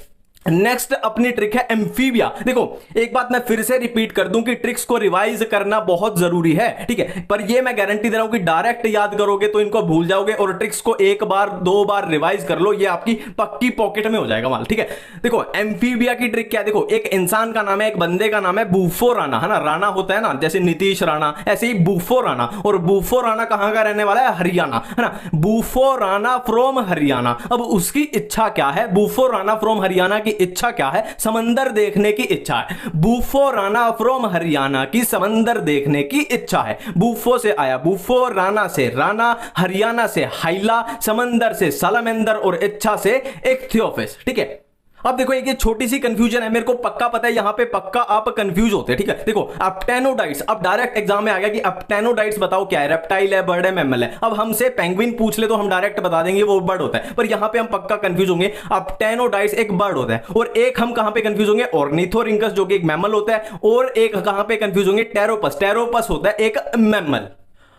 Speaker 1: नेक्स्ट अपनी ट्रिक है एम्फीबिया। देखो, एक बात मैं फिर से रिपीट कर दूं कि ट्रिक्स को रिवाइज करना बहुत जरूरी है, ठीक है। पर ये मैं गारंटी दे रहा हूं कि डायरेक्ट याद करोगे तो इनको भूल जाओगे, और ट्रिक्स को एक बार दो बार रिवाइज कर लो, ये आपकी पक्की पॉकेट में हो जाएगा माल, ठीक है। देखो, एम्फीबिया की ट्रिक क्या है? देखो, एक इंसान का नाम है, एक बंदे का नाम है बूफो राणा, है ना। राणा होता है ना, जैसे नीतीश राणा, ऐसे ही बूफो राणा। और बूफो राणा कहां का रहने वाला है? हरियाणा, है ना। Bufo Rana from Haryana. अब उसकी इच्छा क्या है? बूफो राणा फ्रॉम हरियाणा की इच्छा क्या है? समंदर देखने की इच्छा है। बूफो राणा फ्रॉम हरियाणा की समंदर देखने की इच्छा है। बूफो से आया बूफो, राणा से राणा, हरियाणा से हाइला, समंदर से सलामेंदर, और इच्छा से इक्थियोपिस, ठीक है। अब देखो, एक ये छोटी सी कंफ्यूजन है, मेरे को पक्का पता है यहां पे पक्का आप कंफ्यूज होते हैं, ठीक है। देखो, अपटेनोडाइट्स, अब डायरेक्ट एग्जाम में आ गया कि अपटेनोडाइट्स बताओ क्या है? रेप्टाइल है, बर्ड है, मैमल है। अब हमसे पेंगुइन पूछ ले तो हम डायरेक्ट बता देंगे वो बर्ड होता है, पर यहां पे हम पक्का कंफ्यूज होंगे। अपटेनोडाइट्स एक बर्ड होता है, और एक हम कहां पे कंफ्यूज होंगे? ऑर्निथोरिंकस जो कि एक मैमल होता है, और एक कहां पे कंफ्यूज होंगे? टेरोपस। टेरोपस होता है एक मैमल।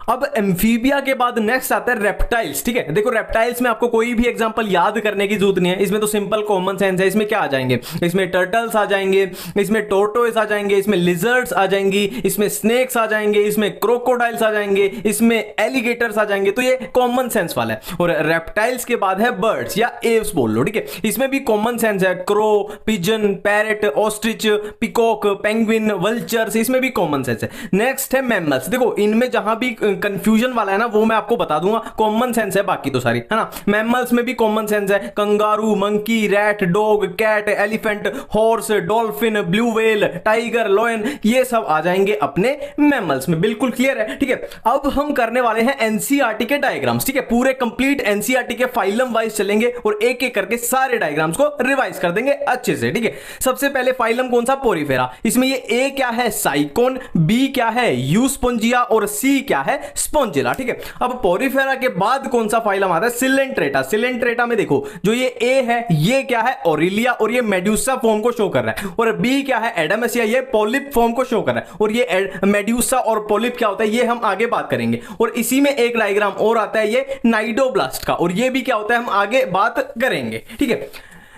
Speaker 1: अब एम्फीबिया के बाद नेक्स्ट आता है रेप्टाइल्स। ठीक है, देखो रेप्टाइल्स में आपको कोई भी एग्जांपल याद करने की जरूरत नहीं है, इसमें तो सिंपल कॉमन सेंस है। इसमें क्या आ जाएंगे, इसमें टर्टल्स आ जाएंगे, इसमें टोर्टोइस आ जाएंगे, इसमें लिजर्ड्स आ जाएंगी, इसमें स्नेक्स आ जाएंगे, इसमें क्रोकोडाइल्स आ जाएंगे, इसमें एलिगेटर्स आ जाएंगे। तो ये कॉमन सेंस वाला है। और रेप्टाइल्स के बाद है बर्ड्स या एव्स बोल लो। ठीक है, इसमें भी कॉमन सेंस है, crow, pigeon, parrot, ostrich, peacock, penguin, vultures, इसमें भी कॉमन सेंस है। नेक्स्ट है मैमल्स। देखो इनमें जहां भी कंफ्यूजन वाला है ना वो मैं आपको बता दूंगा, कॉमन सेंस है बाकी तो सारी, है ना। मैमल्स में भी कॉमन सेंस है, kangaroo, monkey, rat, dog, cat, elephant, horse, dolphin, blue whale, tiger, lion, ये सब आ जाएंगे अपने मैमल्स में। बिल्कुल क्लियर है। ठीक है, अब हम करने वाले हैं एनसीईआरटी के डायग्राम्स। ठीक है, पूरे कंप्लीट एनसीईआरटी के फाइलम वाइज चलेंगे और एक एक करके सारे डायग्राम्स को रिवाइज कर देंगे अच्छे से। ठीक है, सबसे पहले फाइलम कौन सा, पोरीफेरा। इसमें ये ए क्या है, साइकोन, बी क्या है, यूस्पोंजिया, और सी क्या है, स्पोंजिला। ठीक है, अब पोरीफेरा के बाद कौन सा फाइलम आता है, सिलेंट्रेटा। सिलेंट्रेटा में देखो जो ये ए है ये क्या है, ओरिलिया, और ये मेड्यूसा फॉर्म को शो कर रहा है। और बी क्या है, एडमसिया, ये पॉलिप फॉर्म को शो कर रहा है। और ये मेड्यूसा और पॉलिप क्या होता है ये हम आगे बात करेंगे। और इसी में एक डायग्राम और आता है ये नाइडोब्लास्ट का, और ये भी क्या होता है हम आगे बात करेंगे। ठीक है,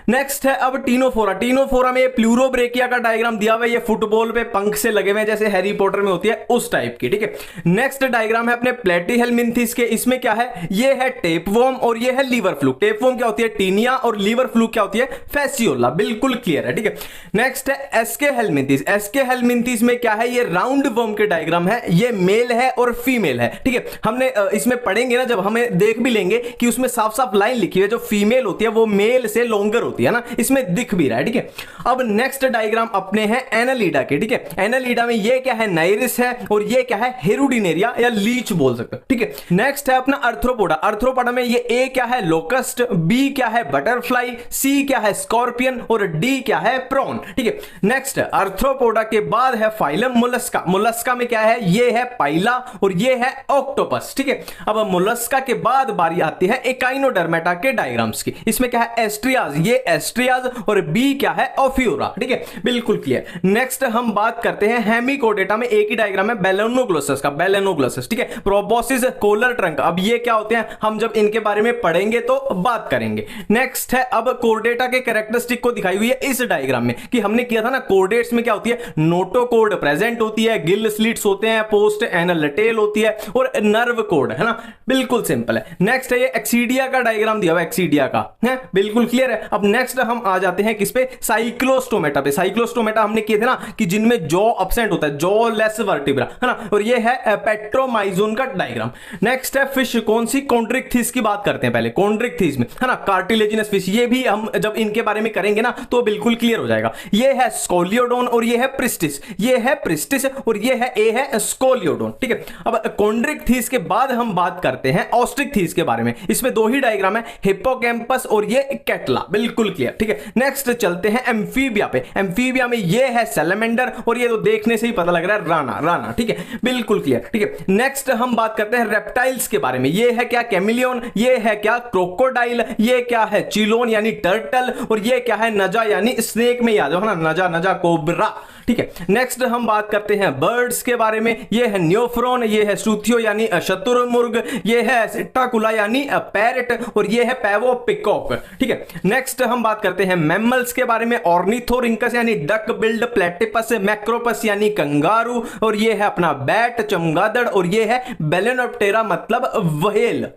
Speaker 1: नेक्स्ट है अब टीनोफोरा। टीनोफोरा में प्लूरोब्रेकिया का डायग्राम दिया हुआ है, ये फुटबॉल पे पंख से लगे हुए जैसे हैरी पॉटर में होती है उस टाइप की। ठीक है, नेक्स्ट डायग्राम है अपने प्लेटीहेलमिंथिस के। इसमें क्या है, ये है टेपवर्म और ये है लीवर फ्लूक। टेपवर्म क्या होती है, टीनिया, और लीवर फ्लूक क्या होती है, फेसियोला। बिल्कुल क्लियर है। ठीक है, नेक्स्ट है एसके हेलमिंथिस। एसके हेलमिंथिस में क्या है, ये राउंड वर्म के डायग्राम है, ये मेल है और फीमेल है। ठीक है, हमने इसमें पढ़ेंगे ना जब, हमें देख भी लेंगे कि उसमें साफ साफ लाइन लिखी है, जो फीमेल होती है वो मेल से लॉन्गर होती है ना, इसमें दिख भी रहा है। ठीक है, अब नेक्स्ट डायग्राम अपने हैं एनालिडा के। ठीक है, एनालिडा में ये क्या है, नाइरिस है, और ये क्या है, हेरुडिनेरिया या लीच बोल सकते हो। ठीक है, नेक्स्ट है अपना अर्थ्रोपोडा। अर्थ्रोपोडा में ये ए क्या है, लोकस्ट, बी क्या है, बटरफ्लाई, सी क्या है, स्कॉर्पियन, और डी क्या है, प्रॉन। ठीक है, नेक्स्ट अर्थ्रोपोडा के बाद है फाइलम मोलस्का। मोलस्का में क्या है, ये है पाइला और ये है ऑक्टोपस। ठीक है, अब मोलस्का के बाद बारी आती है एकाइनोडर्मेटा के डायग्राम्स की। इसमें क्या है, एस्ट्रियाज, ये एस्ट्रियाज, और बी क्या है, ओफियोरा। ठीक है, बिल्कुल क्लियर। नेक्स्ट हम बात करते हैं हेमिकोडेटा में, एक ही डायग्राम है बेलेनोग्लोसस का, बेलेनोग्लोसस। ठीक है, प्रोबोसिस, कोलर ट्रंक, अब ये क्या होते हैं हम जब इनके बारे में पढ़ेंगे तो बात करेंगे। नेक्स्ट है अब कोर्डेटा के कैरेक्टरिस्टिक को दिखाई हुई है इस डायग्राम में, कि हमने किया था ना कोर्डेट्स में क्या होती है, नोटोकोड प्रेजेंट होती है, गिल स्लिट्स होते हैं, पोस्ट एनल टेल होती है, और नर्व कोड, है ना। बिल्कुल सिंपल है। नेक्स्ट है ये एक्सीडिया का डायग्राम दिया हुआ, एक्सीडिया का है, बिल्कुल क्लियर है। अब नेक्स्ट हम आ जाते हैं किस पे, साइक्लोस्टोमेटा पे। साइक्लोस्टोमेटा हमने किए थे ना कि जिनमें जॉ अब्सेंट होता है, जॉ लेस वर्टिब्रा, है ना। और ये है पेट्रोमाइजोन का डायग्राम। नेक्स्ट है फिश, कौन सी, कॉन्ड्रिक्थिस की बात करते हैं पहले। कॉन्ड्रिक्थिस में है ना कार्टिलेजिनस फिश, ये भी हम जब इनके बारे में करेंगे ना तो बिल्कुल क्लियर हो जाएगा। ये है स्कोलियोडोन और ये है प्रिस्टिस, ये है प्रिस्टिस और ये है ए है स्कोलियोडोन। ठीक है, अब कॉन्ड्रिक्थिस के बाद हम बात करते हैं ऑस्ट्रिक्थिस के बारे में। इसमें दो ही डायग्राम है, हिप्पोकैम्पस और ये कैटला। बिल्कुल क्लियर। ठीक है, नेक्स्ट चलते हैं एम्फीबिया पे। एम्फीबिया में ये है सैलमेंडर और ये तो देखने से ही पता लग रहा है राना, राना। ठीक है, बिल्कुल क्लियर। ठीक है, नेक्स्ट हम बात करते हैं रेप्टाइल्स के बारे में। ये है क्या, कैमिलियन, ये है क्या, क्रोकोडाइल, ये क्या है, चिलोन यानी टर्टल, और ये क्या है, नजा यानी स्नेक में याद हो ना, नजा, नजा कोबरा। ठीक है, नेक्स्ट हम बात करते हैं बर्ड्स के बारे में। ये है न्योफ्रॉन, ये है सूथियो यानी शतुरमुर्ग, ये है सिट्टाकुला यानी पैरेट, और ये है पैवो पिकॉक। ठीक है, नेक्स्ट हम बात करते हैं मैमल्स के बारे में। ऑर्निथोरिंकस यानी डक बिल्ड प्लेटिपस, मैक्रोपस यानी कंगारू, और ये है अपना बैट, चमगादड़, और ये है बेलेनोप्टेरा मतलब व्हेल।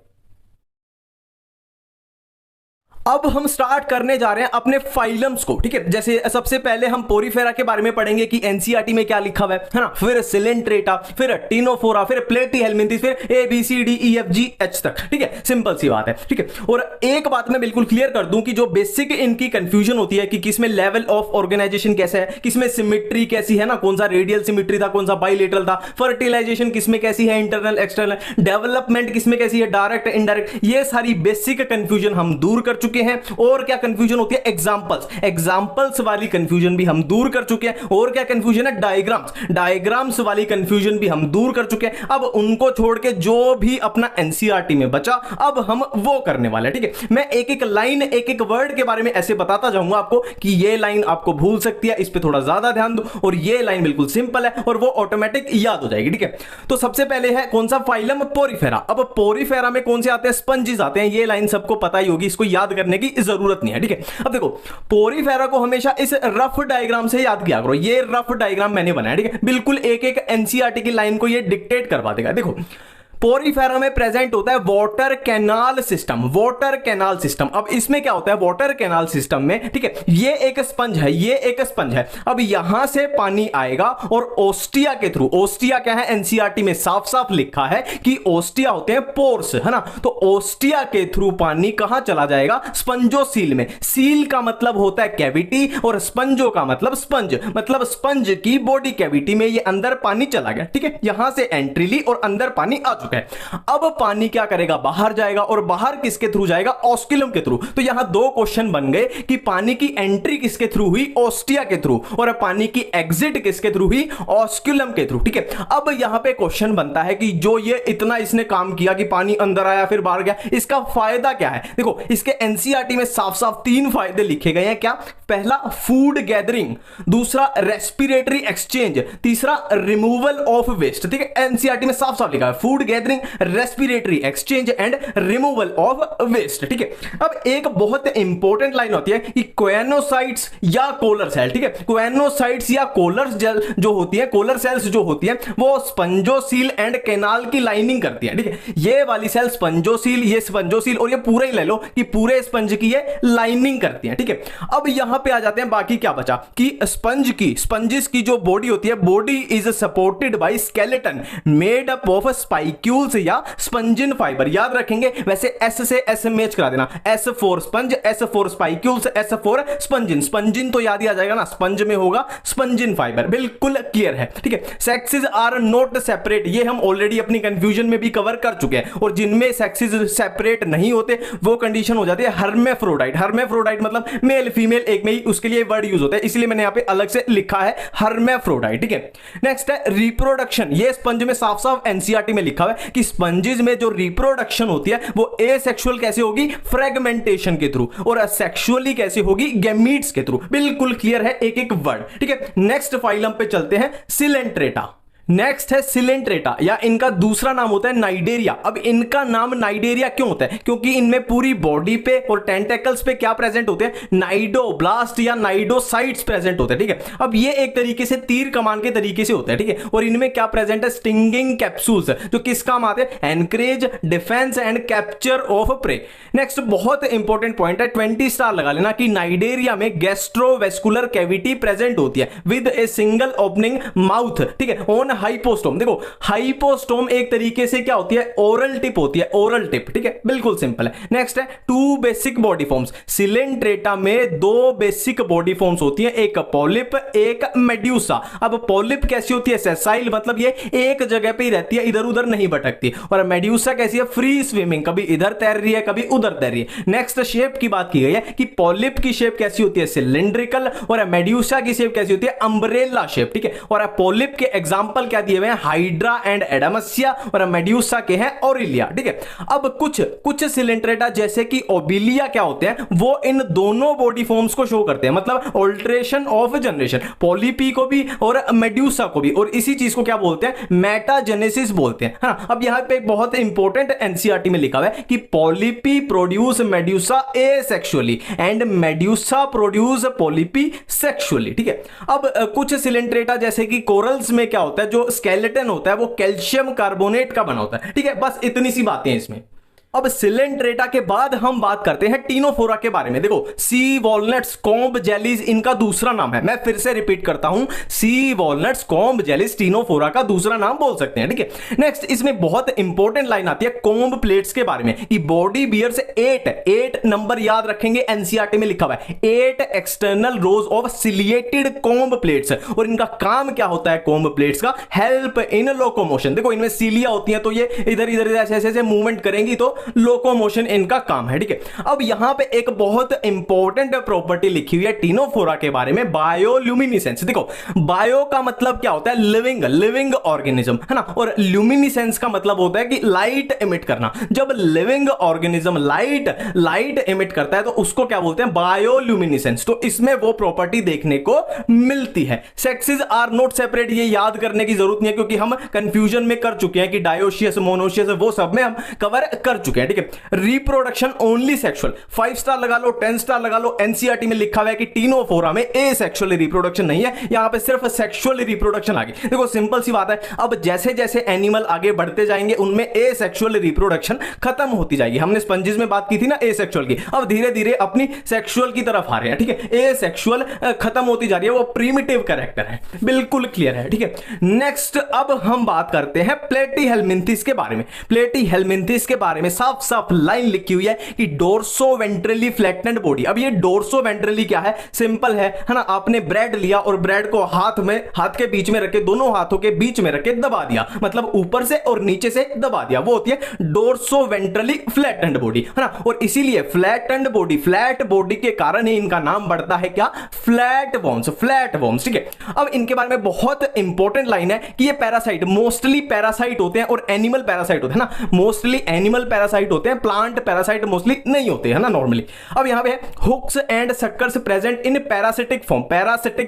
Speaker 1: अब हम स्टार्ट करने जा रहे हैं अपने फाइलम्स को। ठीक है, जैसे सबसे पहले हम पोरीफेरा के बारे में पढ़ेंगे कि एनसीईआरटी में क्या लिखा हुआ है ना, फिर सिलेंट्रेटा, फिर टीनोफोरा, फिर प्लेटीहेलमिंथिस, फिर A B C D E F G H तक। ठीक है, सिंपल सी बात है। ठीक है, और एक बात मैं बिल्कुल क्लियर कर दूं कि जो बेसिक इनकी कंफ्यूजन होती है कि किसमें लेवल ऑफ ऑर्गेनाइजेशन कैसा है, किसमें सिमेट्री कैसी है ना, कौन सा रेडियल सिमेट्री था, कौन सा बाइलेटरल था, फर्टिलाइजेशन किसमें कैसी है, इंटरनल एक्सटर्नल, डेवलपमेंट किसमें कैसी है, डायरेक्ट इनडायरेक्ट, ये सारी बेसिक कंफ्यूजन हम दूर कर चुके चुके हैं। और क्या कंफ्यूजन होती है, एग्जांपल्स वाली कंफ्यूजन भी हम दूर कर चुके हैं। और क्या कंफ्यूजन है, डायग्राम्स वाली कंफ्यूजन भी हम दूर कर चुके हैं। अब उनको छोड़ के जो भी अपना एनसीईआरटी में बचा अब हम वो करने वाले हैं, ठीक है। मैं एक एक लाइन एक एक वर्ड के बारे में ऐसे बताता जाऊंगा आपको कि ये लाइन आपको भूल सकती है, इस पे थोड़ा ज्यादा ध्यान दो, और ये लाइन बिल्कुल सिंपल है और वो ऑटोमेटिक याद हो जाएगी, ठीक है। तो सबसे पहले है कौन सा, फाइलम पोरीफेरा। अब पोरीफेरा में कौन से आते हैं, स्पंजिस आते हैं। ये लाइन सबको पता ही होगी, इसको याद करने की जरूरत नहीं है, ठीक है। अब देखो पोरीफेरा को हमेशा इस रफ डायग्राम से याद किया करो। ये रफ डायग्राम मैंने बनाया, ठीक है। बिल्कुल एक एक एनसीईआरटी की लाइन को ये डिक्टेट करवा देगा। देखो पोरीफेरा में प्रेजेंट होता है वाटर कैनाल सिस्टम। अब इसमें क्या होता है, वाटर कैनाल सिस्टम में, ठीक है, ये एक स्पंज है, अब यहां से पानी आएगा और ओस्टिया के थ्रू, ओस्टिया क्या है, एनसीईआरटी में साफ साफ लिखा है कि ओस्टिया होते हैं पोर्स, है ना। तो ओस्टिया के थ्रू पानी कहां चला जाएगा, स्पंजोसील में। सील का मतलब होता है कैविटी और स्पंजो का मतलब स्पंज, मतलब स्पंज की बॉडी कैविटी में ये अंदर पानी चला गया, ठीक है। यहां से एंट्री ली और अंदर पानी आ चुका है। अब पानी क्या करेगा, बाहर जाएगा, और बाहर किसके थ्रू जाएगा, ऑस्कुलम के थ्रू। तो यहां दो क्वेश्चन बन गए कि पानी की एंट्री किसके थ्रू हुई, ओस्टिया के थ्रू, और पानी की एग्जिट किसके थ्रू हुई, ऑस्कुलम के थ्रू, ठीक है। अब यहां पे क्वेश्चन बनता है कि जो ये इतना इसने काम किया कि पानी अंदर आया फिर बाहर गया, इसका फायदा क्या है। देखो इसके एनसीईआरटी में साफ साफ 3 फायदे लिखे गए हैं। क्या, पहला फूड गैदरिंग, दूसरा रेस्पिरेटरी एक्सचेंज, तीसरा रिमूवल ऑफ वेस्ट, ठीक है। एनसीईआरटी में साफ साफ लिखा है food gathering, respiratory exchange and removal of waste, ठीक है। अब एक बहुत इंपॉर्टेंट लाइन होती है कि कोएनोसाइट्स या कोलर सेल, ठीक है। कोएनोसाइट्स या कोलर जेल जो होती है, कोलर सेल्स जो होती है वो स्पंजोसील एंड कैनाल की लाइनिंग करती है, ठीक है। ये वाली सेल स्पंजोसील, ये स्पंजोसील, और ये पूरा ही ले लो कि पूरे स्पंज की ये लाइनिंग करती है, ठीक है। अब यहां पे आ जाते हैं बाकी क्या बचा कि स्पंजिस की जो बॉडी होती है, body is supported by skeleton made up of spicules या स्पंजिन फाइबर। याद रखेंगे, वैसे एस से एस मैच करा देना, S for sponge, S for spicules, S for spongin. Spongin तो याद ही आ जाएगा ना, स्पंज में होगा स्पंजिन फाइबर, बिल्कुल क्लियर है, ठीक है। सेक्सेस आर नॉट सेपरेट, ये हम ऑलरेडी अपनी कंफ्यूजन में भी कवर कर चुके हैं। और जिनमें सेक्सेस सेपरेट नहीं होते वो कंडीशन हो जाती है हर्मेफ्रोडाइट। हर्मेफ्रोडाइट मतलब मेल फीमेल एक में ही, उसके लिए वर्ड यूज होता है, इसलिए मैंने यहां पे अलग से लिखा है हर्मेफ्रोडाइट, ठीक है। नेक्स्ट है रिप्रोडक्शन। ये स्पंज में साफ साफ एनसीईआरटी में लिखा है कि स्पंजेस में जो रिप्रोडक्शन होती है वो एसेक्सुअल कैसे होगी, फ्रेगमेंटेशन के थ्रू, और सेक्सुअली कैसे होगी, गैमीट्स के थ्रू। बिल्कुल क्लियर है एक एक वर्ड, ठीक है। नेक्स्ट फाइलम पे चलते हैं, सिलेंट्रेटा। नेक्स्ट है सिलेंट्रेटा, या इनका दूसरा नाम होता है नाइडेरिया। अब इनका नाम नाइडेरिया क्यों होता है, क्योंकि इनमें पूरी बॉडी पे और टेंटेकल्स पे क्या प्रेजेंट होते हैं, नाइडोब्लास्ट या नाइडोसाइट्स प्रेजेंट होते हैं, ठीक है। अब ये एक तरीके से तीर कमान के तरीके से होते हैं, ठीक है। और इनमें क्या प्रेजेंट है, स्टिंगिंग कैप्सूल्स, जो किस काम आते हैं, anchorage, defence and capture of prey. Next बहुत इंपॉर्टेंट पॉइंट है, 20 स्टार लगा लेना कि नाइडेरिया में गैस्ट्रोवेस्कुलर कैविटी प्रेजेंट होती है with a single opening mouth, ठीक है, ऑन हाइपोस्टोम। देखो हाइपोस्टोम एक तरीके से क्या होती है, ओरल टिप होती है, ओरल टिप, ठीक है, बिल्कुल सिंपल है। नेक्स्ट है 2 बेसिक बॉडी फॉर्म्स। सिलेंट्रेटा में 2 बेसिक बॉडी फॉर्म्स होती है, एक पॉलिप एक मेड्यूसा। अब पॉलिप कैसी होती है, सेसाइल, मतलब ये एक जगह पे ही रहती है, इधर उधर नहीं भटकती। और मेड्यूसा कैसी है, फ्री स्विमिंग, कभी इधर तैर रही है कभी उधर तैर रही है। नेक्स्ट शेप की बात की गई है कि पॉलिप की शेप कैसी होती है, सिलिंड्रिकल, और मेड्यूसा की शेप कैसी होती है, अम्ब्रेला शेप, ठीक है। और पॉलिप के एग्जांपल क्या दिए हुए हैं, हाइड्रा एंड एडामसिया, और मेड्यूसा के हैं ओरिलिया, ठीक है। अब कुछ सिलेंट्रेटा जैसे कि ओबिलिया क्या होते हैं, वो इन दोनों बॉडी फॉर्म्स को शो करते हैं, मतलब ऑल्ट्रेशन ऑफ जनरेशन, पॉलिपी को भी और मेड्यूसा को भी। और इसी चीज को क्या बोलते हैं, मेटाजेनेसिस बोलते हैं, हाँ। अब यहां पे बहुत इंपॉर्टेंट एनसीईआरटी में लिखा हुआ है कि polypi produce medusa asexually and medusa produce polypi sexually, ठीक है। अब कुछ सिलेंट्रेटा जैसे कि कोरल्स में क्या होता है, जो स्केलेटन होता है वो कैल्शियम कार्बोनेट का बना होता है, ठीक है। बस इतनी सी बातें हैं इसमें। अब सिलेंट्रेटा के बाद हम बात करते हैं टीनोफोरा के बारे में। देखो सी वॉलनट्स, कॉम्ब जेलीज इनका दूसरा नाम है। मैं फिर से रिपीट करता हूं, सी वॉलनट्स, कॉम्ब जेलीज टीनोफोरा का दूसरा नाम बोल सकते हैं, ठीक है। नेक्स्ट इसमें बहुत इंपॉर्टेंट लाइन आती है कॉम्ब प्लेट्स के बारे में कि बॉडी बियर्स 8 नंबर याद रखेंगे, एनसीईआरटी में लिखा हुआ है 8 external rose of ciliated comb plates. और इनका काम क्या होता है कॉम्ब प्लेट्स का, हेल्प इन लोकोमोशन। देखो इनमें सीलिया होती है तो ये इधर इधर ऐसे ऐसे मूवमेंट करेंगी तो लोकोमोशन इनका काम है, ठीक है। अब यहां पे एक बहुत इंपॉर्टेंट प्रॉपर्टी लिखी हुई है टीनोफोरा के बारे में, बायोल्यूमिनिसेंस। देखो बायो का मतलब क्या होता है, लिविंग ऑर्गेनिज्म, है ना, और ल्यूमिनिसेंस का मतलब होता है कि लाइट इमिट करना। जब लिविंग ऑर्गेनिज्म लाइट इमिट करता है तो उसको क्या बोलते हैं, बायोल्यूमिनिसेंस। तो इसमें वो प्रॉपर्टी देखने को मिलती है। सेक्सेस आर नॉट सेपरेट, ये याद करने की जरूरत नहीं है क्योंकि हम कंफ्यूजन में कर चुके हैं कि डायोशियस मोनोशियस वो सब में हम कवर कर चुके हैं, ठीक है। रिप्रोडक्शन ओनली सेक्सुअल, 5 स्टार लगा लो, 10 स्टार लगा लो। एनसीईआरटी में लिखा हुआ है कि टीनोफोरा में एसेक्सुअल रिप्रोडक्शन नहीं है, यहां पे सिर्फ सेक्सुअल रिप्रोडक्शन आ गई। देखो सिंपल सी बात है, अब जैसे जैसे एनिमल आगे बढ़ते जाएंगे उनमें एसेक्सुअल रिप्रोडक्शन खत्म होती जाएगी। हमने स्पंजेस में बात की थी ना एसेक्सुअल की, अब धीरे धीरे अपनी सेक्सुअल की तरफ आ रहे हैं, ठीक है। एसेक्सुअल खत्म होती जा रही है, वो प्रीमिटिव कैरेक्टर है, बिल्कुल क्लियर है, ठीक है। नेक्स्ट अब हम बात करते हैं प्लेटीहेल्मिन्थिस के बारे में। प्लेटीहेल्मिन्थिस के बारे में साफ साफ लाइन लिखी हुई है कि डोर्सोवेंट्रली फ्लैटेंड बॉडी। अब ये डोर्सोवेंट्रली क्या है, सिंपल है ना, आपने ब्रेड लिया और ब्रेड को हाथ के बीच में रखे, दोनों हाथों के बीच में रखे दबा दिया, मतलब ऊपर से और नीचे से दबा दिया, वो होती है डोर्सोवेंट्रली फ्लैटेंड बॉडी, है ना। और इसीलिए फ्लैटेंड बॉडी, फ्लैट बॉडी के कारण ही इनका नाम बढ़ता है क्या, फ्लैट वॉर्म्स, ठीक है। अब इनके बारे में बहुत इंपॉर्टेंट लाइन है कि ये पैरासाइट, मोस्टली पैरासाइट होते हैं और एनिमल पैरासाइट होते हैं ना, मोस्टली एनिमल पैरासाइट होते हैं, प्लांट पैरासाइट मोस्टली नहीं होते हैं ना नॉर्मली। अब यहां पे hooks and suckers present in parasitic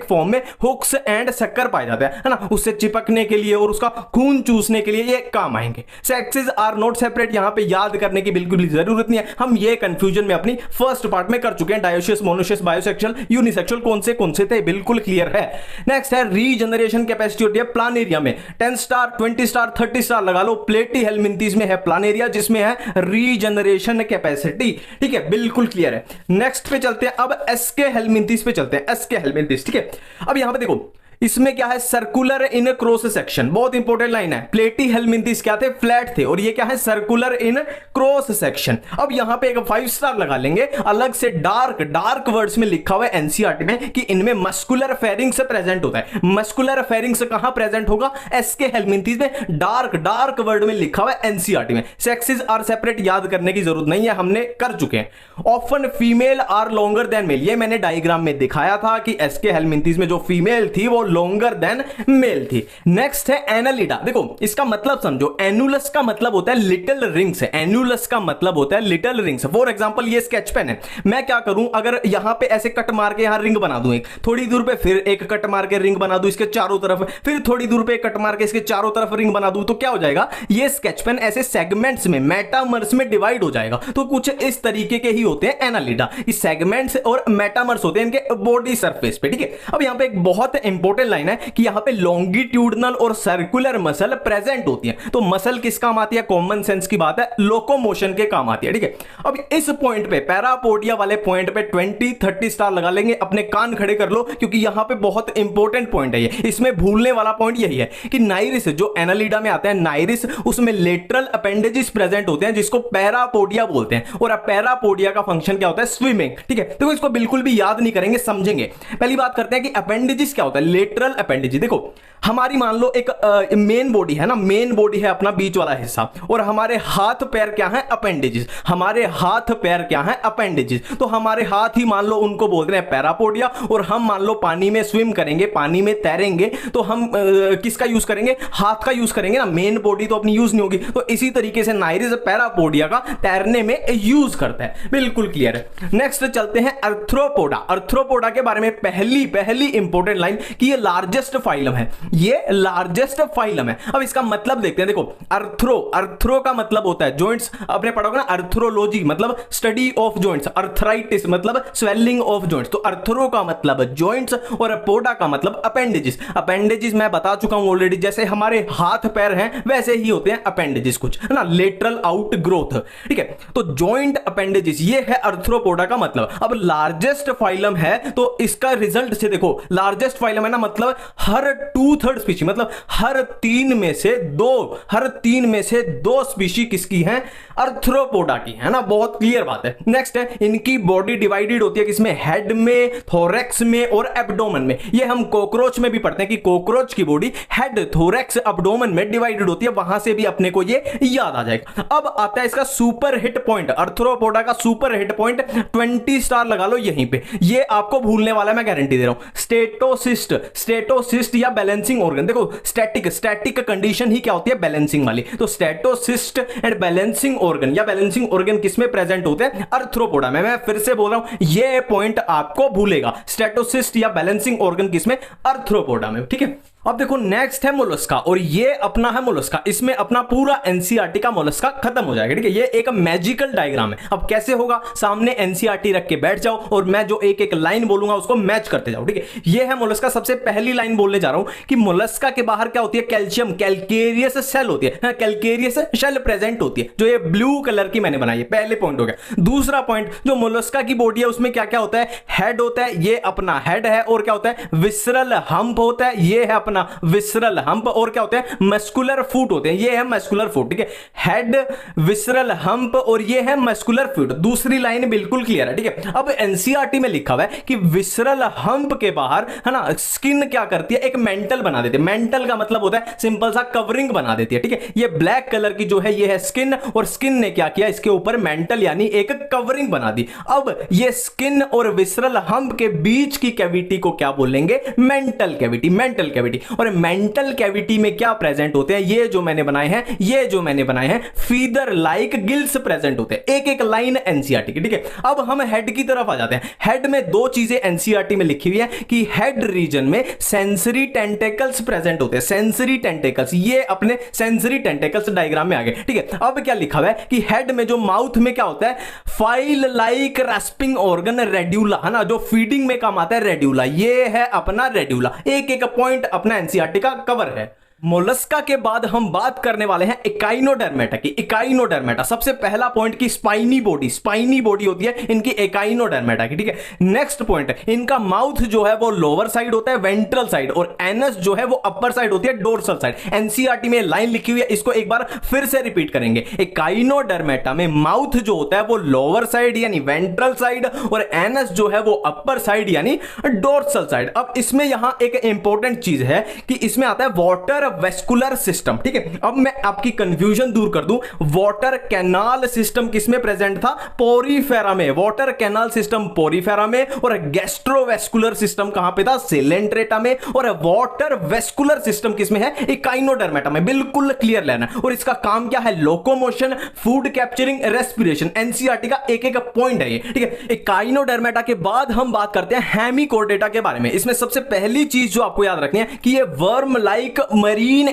Speaker 1: form में हुक्स एंड सक्कर पाए जाते हैं, है ना, उससे चिपकने के लिए और उसका खून चूसने के लिए ये काम आएंगे। सेक्सेस आर नॉट सेपरेट, यहां पे याद करने की बिल्कुल भी जरूरत नहीं है, हम ये कंफ्यूजन में अपनी फर्स्ट पार्ट में कर चुके हैं। डायोशियस, मोनोशियस, बायोसेक्सुअल, यूनिसेक्सुअल कौन से थे, बिल्कुल क्लियर है। नेक्स्ट है रीजनरेशन कैपेसिटी होती है प्लानेरिया में, 10 स्टार 20 स्टार 30 स्टार लगा लो। प्लेटीहेल्मिन्थिस में है प्लानेरिया जिसमें है रीजनरेशन कैपेसिटी, ठीक है, बिल्कुल क्लियर है। नेक्स्ट पे चलते हैं, अब एसके हेल्मिन्थिस पे चलते हैं, एसके हेल्मिन्थिस, ठीक है। अब यहां पे देखो इसमें क्या है, सर्कुलर इन क्रॉस सेक्शन, बहुत इंपॉर्टेंट लाइन है। प्लेटीहेल्मिन्थिस क्या थे, फ्लैट थे, और ये क्या है, सर्कुलर इन क्रॉस सेक्शन। अब यहां पे एक 5 स्टार लगा लेंगे, अलग से डार्क वर्ड्स में लिखा हुआ है एनसीईआरटी में कि इनमें मस्कुलर फेरिंग्स प्रेजेंट होता है। मस्कुलर फेरिंग्स कहां प्रेजेंट होगा, एसके हेल्मिन्थिस में, डार्क वर्ड में लिखा हुआ है एनसीईआरटी में। सेक्सेस आर सेपरेट, याद करने की जरूरत नहीं है, हमने कर चुके हैं। Often female are longer than male, ये मैंने डायग्राम में दिखाया था कि एसके हेल्मिन्थिस में जो फीमेल थी वो लॉन्गर देन मेल थी। नेक्स्ट है एनालिडा, देखो इसका मतलब समझो, एनुलस का मतलब होता है लिटिल रिंग्स, एनुलस का मतलब होता है लिटिल रिंग्स। फॉर एग्जांपल ये स्केच पेन है, मैं क्या करूं, अगर यहां पे ऐसे कट मार के यहां रिंग बना दूं, एक थोड़ी दूर पे फिर एक कट मार के रिंग बना दूं इसके चारों तरफ, फिर थोड़ी दूर पे कट मार के इसके चारों तरफ रिंग बना दूं, तो क्या हो जाएगा, ये स्केच पेन ऐसे सेगमेंट्स में, मेटामर्स में डिवाइड हो जाएगा। तो कुछ इस तरीके के ही होते हैं एनालिडा, इस सेगमेंट्स और मेटामर्स होते हैं इनके बॉडी सरफेस पे, ठीक है। अब यहां पे एक बहुत इंपॉर्टेंट लाइन है कि यहां पे लॉन्गिट्यूडनल और सर्कुलर मसल प्रेजेंट होती है। तो मसल किस काम आती है, कॉमन सेंस की बात है, लोकोमोशन के काम आती है, ठीक है। अब इस पॉइंट पे, पैरापोडिया वाले पॉइंट पे 20-30 स्टार लगा लेंगे, अपने कान खड़े कर लो क्योंकि यहां पे बहुत इंपॉर्टेंट पॉइंट है ये, इसमें भूलने वाला पॉइंट यही है कि नाइरिस जो एनालिडा में आता है, नाइरिस उसमें लेटरल अपेंडेजेस प्रेजेंट होते हैं जिसको पैरापोडिया बोलते हैं, और पैरापोडिया का फंक्शन क्या होता है, स्विमिंग, ठीक है। देखो इसको बिल्कुल भी याद नहीं करेंगे, समझेंगे। पहली बात करते हैं कि अपेंडेजेस क्या होता है, लेटरल अपेंडेजेस। देखो हमारी मान लो एक मेन बॉडी है ना, मेन बॉडी है अपना बीच वाला हिस्सा, और हमारे हाथ पैर क्या है, अपेंडेजेस, हमारे हाथ पैर क्या है, अपेंडेजेस। तो हमारे हाथ ही मान लो उनको बोलते हैं पैरापोडिया, और हम मान लो पानी में स्विम करेंगे, पानी में तैरेंगे, तो हम किसका यूज करेंगे, हाथ का यूज करेंगे ना, मेन बॉडी तो अपनी यूज नहीं होगी। तो इसी तरीके से नाइरिस पैरापोडिया का तैरने में यूज करता है, बिल्कुल क्लियर है। नेक्स्ट चलते हैं अर्थ्रोपोडा। अर्थ्रोपोडा के बारे में पहली इंपॉर्टेंट लाइन कि ये लार्जेस्ट फाइलम है, ये लार्जेस्ट फाइलम है। अब इसका मतलब देखते हैं, देखो अर्थ्रो का मतलब होता है जॉइंट्स, आपने पढ़ा होगा ना, अर्थ्रोलॉजी मतलब स्टडी ऑफ जॉइंट्स, अर्थराइटिस मतलब स्वेलिंग ऑफ जॉइंट्स। तो अर्थ्रो का मतलब जॉइंट्स और पोडा का मतलब अपेंडेजेस। अपेंडेजेस मैं बता चुका हूं ऑलरेडी, जैसे हमारे हाथ पैर हैं वैसे ही होते हैं अपेंडेजेस, कुछ है ना, लेटरल आउट ग्रोथ, ठीक है। तो जॉइंट अपेंडेजेस ये है अर्थ्रोपोडा का मतलब। अब लार्जेस्ट फाइलम है तो इसका रिजल्ट से देखो, लार्जेस्ट फाइलम है ना, मतलब हर 2/3 स्पीशी, मतलब हर तीन में से दो स्पीशी किसकी है? अर्थ्रोपोडा की, है ना। बहुत क्लियर बात है। नेक्स्ट है, इनकी बॉडी डिवाइडेड होती है किसमें? हेड में, थोरैक्स में और एब्डोमेन में। ये हम कॉकरोच में भी पढ़ते हैं कि कॉकरोच की बॉडी हेड, थोरैक्स, एब्डोमेन में डिवाइडेड होती है। वहां से भी अपने को ये याद आ जाएगा। अब आता है इसका सुपर हिट पॉइंट, अर्थ्रोपोडा का सुपर हिट पॉइंट 20 स्टार लगा लो यहीं पे। ये आपको भूलने वाला है, मैं गारंटी दे रहा हूं। स्टेटोसिस्ट या बैलेंसिंग ऑर्गन। देखो स्टैटिक कंडीशन ही क्या होती है? बैलेंसिंग वाली। तो स्टेटोसिस्ट एंड बैलेंसिंग ऑर्गन या बैलेंसिंग ऑर्गन किसमें प्रेजेंट होते हैं? अर्थ्रोपोडा में। मैं फिर से बोल रहा हूं, ये पॉइंट आपको भूलेगा। स्टेटोसिस्ट या बैलेंसिंग ऑर्गन किसमें? अर्थ्रोपोडा में। ठीक है। अब देखो नेक्स्ट है मोलस्का, और ये अपना है मोलस्का। इसमें अपना पूरा एनसीईआरटी का मोलस्का खत्म हो जाएगा। ठीक है, ये एक मैजिकल डायग्राम है। अब कैसे होगा? सामने एनसीईआरटी रख के बैठ जाओ और मैं जो एक एक लाइन बोलूंगा उसको मैच करते जाओ। ठीक है, ये है मोलस्का। सबसे पहली लाइन बोलने जा रहा हूं कि मोलस्का के बाहर क्या होती है? कैल्शियम, कैलकेरियस सेल होती है। कैलकेरियस सेल प्रेजेंट होती है, जो ये ब्लू कलर की मैंने बनाई है। पहले पॉइंट हो गया। दूसरा पॉइंट, जो मोलस्का की बॉडी है उसमें क्या क्या होता है? हेड होता है, ये अपना हेड है। और क्या होता है? विसरल हम्प होता है, ये है अपना विसरल हम्प। और क्या होते हैं? मस्कुलर फुट होते हैं, ये है मस्कुलर फुट। ठीक है, हेड, विसरल हम्प और ये है मस्कुलर फुट। दूसरी लाइन बिल्कुल क्लियर है। ठीक है, अब एनसीईआरटी में लिखा हुआ है कि विसरल हम्प के बाहर, है ना, स्किन क्या करती है? एक मेंटल बना देती है। मेंटल का मतलब होता है सिंपल सा कवरिंग बना देती है। ठीक है, ये ब्लैक कलर की जो है ये है स्किन, और स्किन ने क्या किया? इसके ऊपर मेंटल यानी एक कवरिंग बना दी। अब ये स्किन और विसरल हम्प के बीच की कैविटी को क्या बोलेंगे? Mantle cavity. Mantle cavity. और मेंटल कैविटी में क्या प्रेजेंट होते हैं? ये जो मैंने बनाए हैं फीदर लाइक गिल्स प्रेजेंट होते हैं। एक एक लाइन एनसीईआरटी की। ठीक है, अब हम हेड की तरफ आ जाते हैं। हेड में दो चीजें एनसीईआरटी में लिखी हुई है कि हेड रीजन में सेंसरी टेंटेकल्स प्रेजेंट होते हैं। सेंसरी टेंटेकल्स, ये अपने सेंसरी टेंटेकल्स डायग्राम में आ गए। ठीक है, अब क्या लिखा हुआ है कि हेड में जो माउथ में क्या होता है? File like respiring organ radula, है ना, जो फीडिंग में काम आता है, रेड्यूला। ये है अपना रेड्यूला। एक एक पॉइंट अपना एनसीईआरटी का कवर है। मोलस्का के बाद हम बात करने वाले हैं एकाइनोडर्मेटा की। एकाइनोडर्मेटा, सबसे पहला पॉइंट की स्पाइनी बॉडी होती है इनकी एकाइनोडर्मेटा की। ठीक है, नेक्स्ट पॉइंट, इनका माउथ जो है वो लोअर साइड होता है, वेंट्रल साइड, और एनस जो है वो अपर साइड होती है, डोर्सल साइड। एनसीईआरटी में लाइन लिखी हुई है, इसको एक बार फिर से रिपीट करेंगे। एकाइनोडर्मेटा में माउथ जो होता है वो लोअर साइड यानी वेंट्रल साइड, और एनस जो है वो अपर साइड यानी डोर्सल साइड। अब इसमें यहां एक इंपॉर्टेंट चीज है कि इसमें आता है वाटर वेस्कुलर सिस्टम। ठीक है, अब मैं आपकी कंफ्यूजन दूर कर दूं, वाटर कैनाल सिस्टम किसमें प्रेजेंट था? पोरीफेरा में। वाटर कैनाल सिस्टम पोरीफेरा में, और गैस्ट्रोवेस्कुलर सिस्टम कहां पे था? सेलेंट्रेटा में। और वाटर वेस्कुलर सिस्टम किसमें है? एकाइनोडर्मेटा में। बिल्कुल क्लियर लेना। और इसका काम क्या है? Locomotion, food capturing, respiration. NCERT का एक एक पॉइंट है ये। ठीक है, एकाइनोडर्मेटा के बाद हम बात करते हैं हेमिकोर्डेटा के बारे में। इसमें सबसे पहली चीज जो आपको याद रखनी है कि ये वर्म लाइक मरीन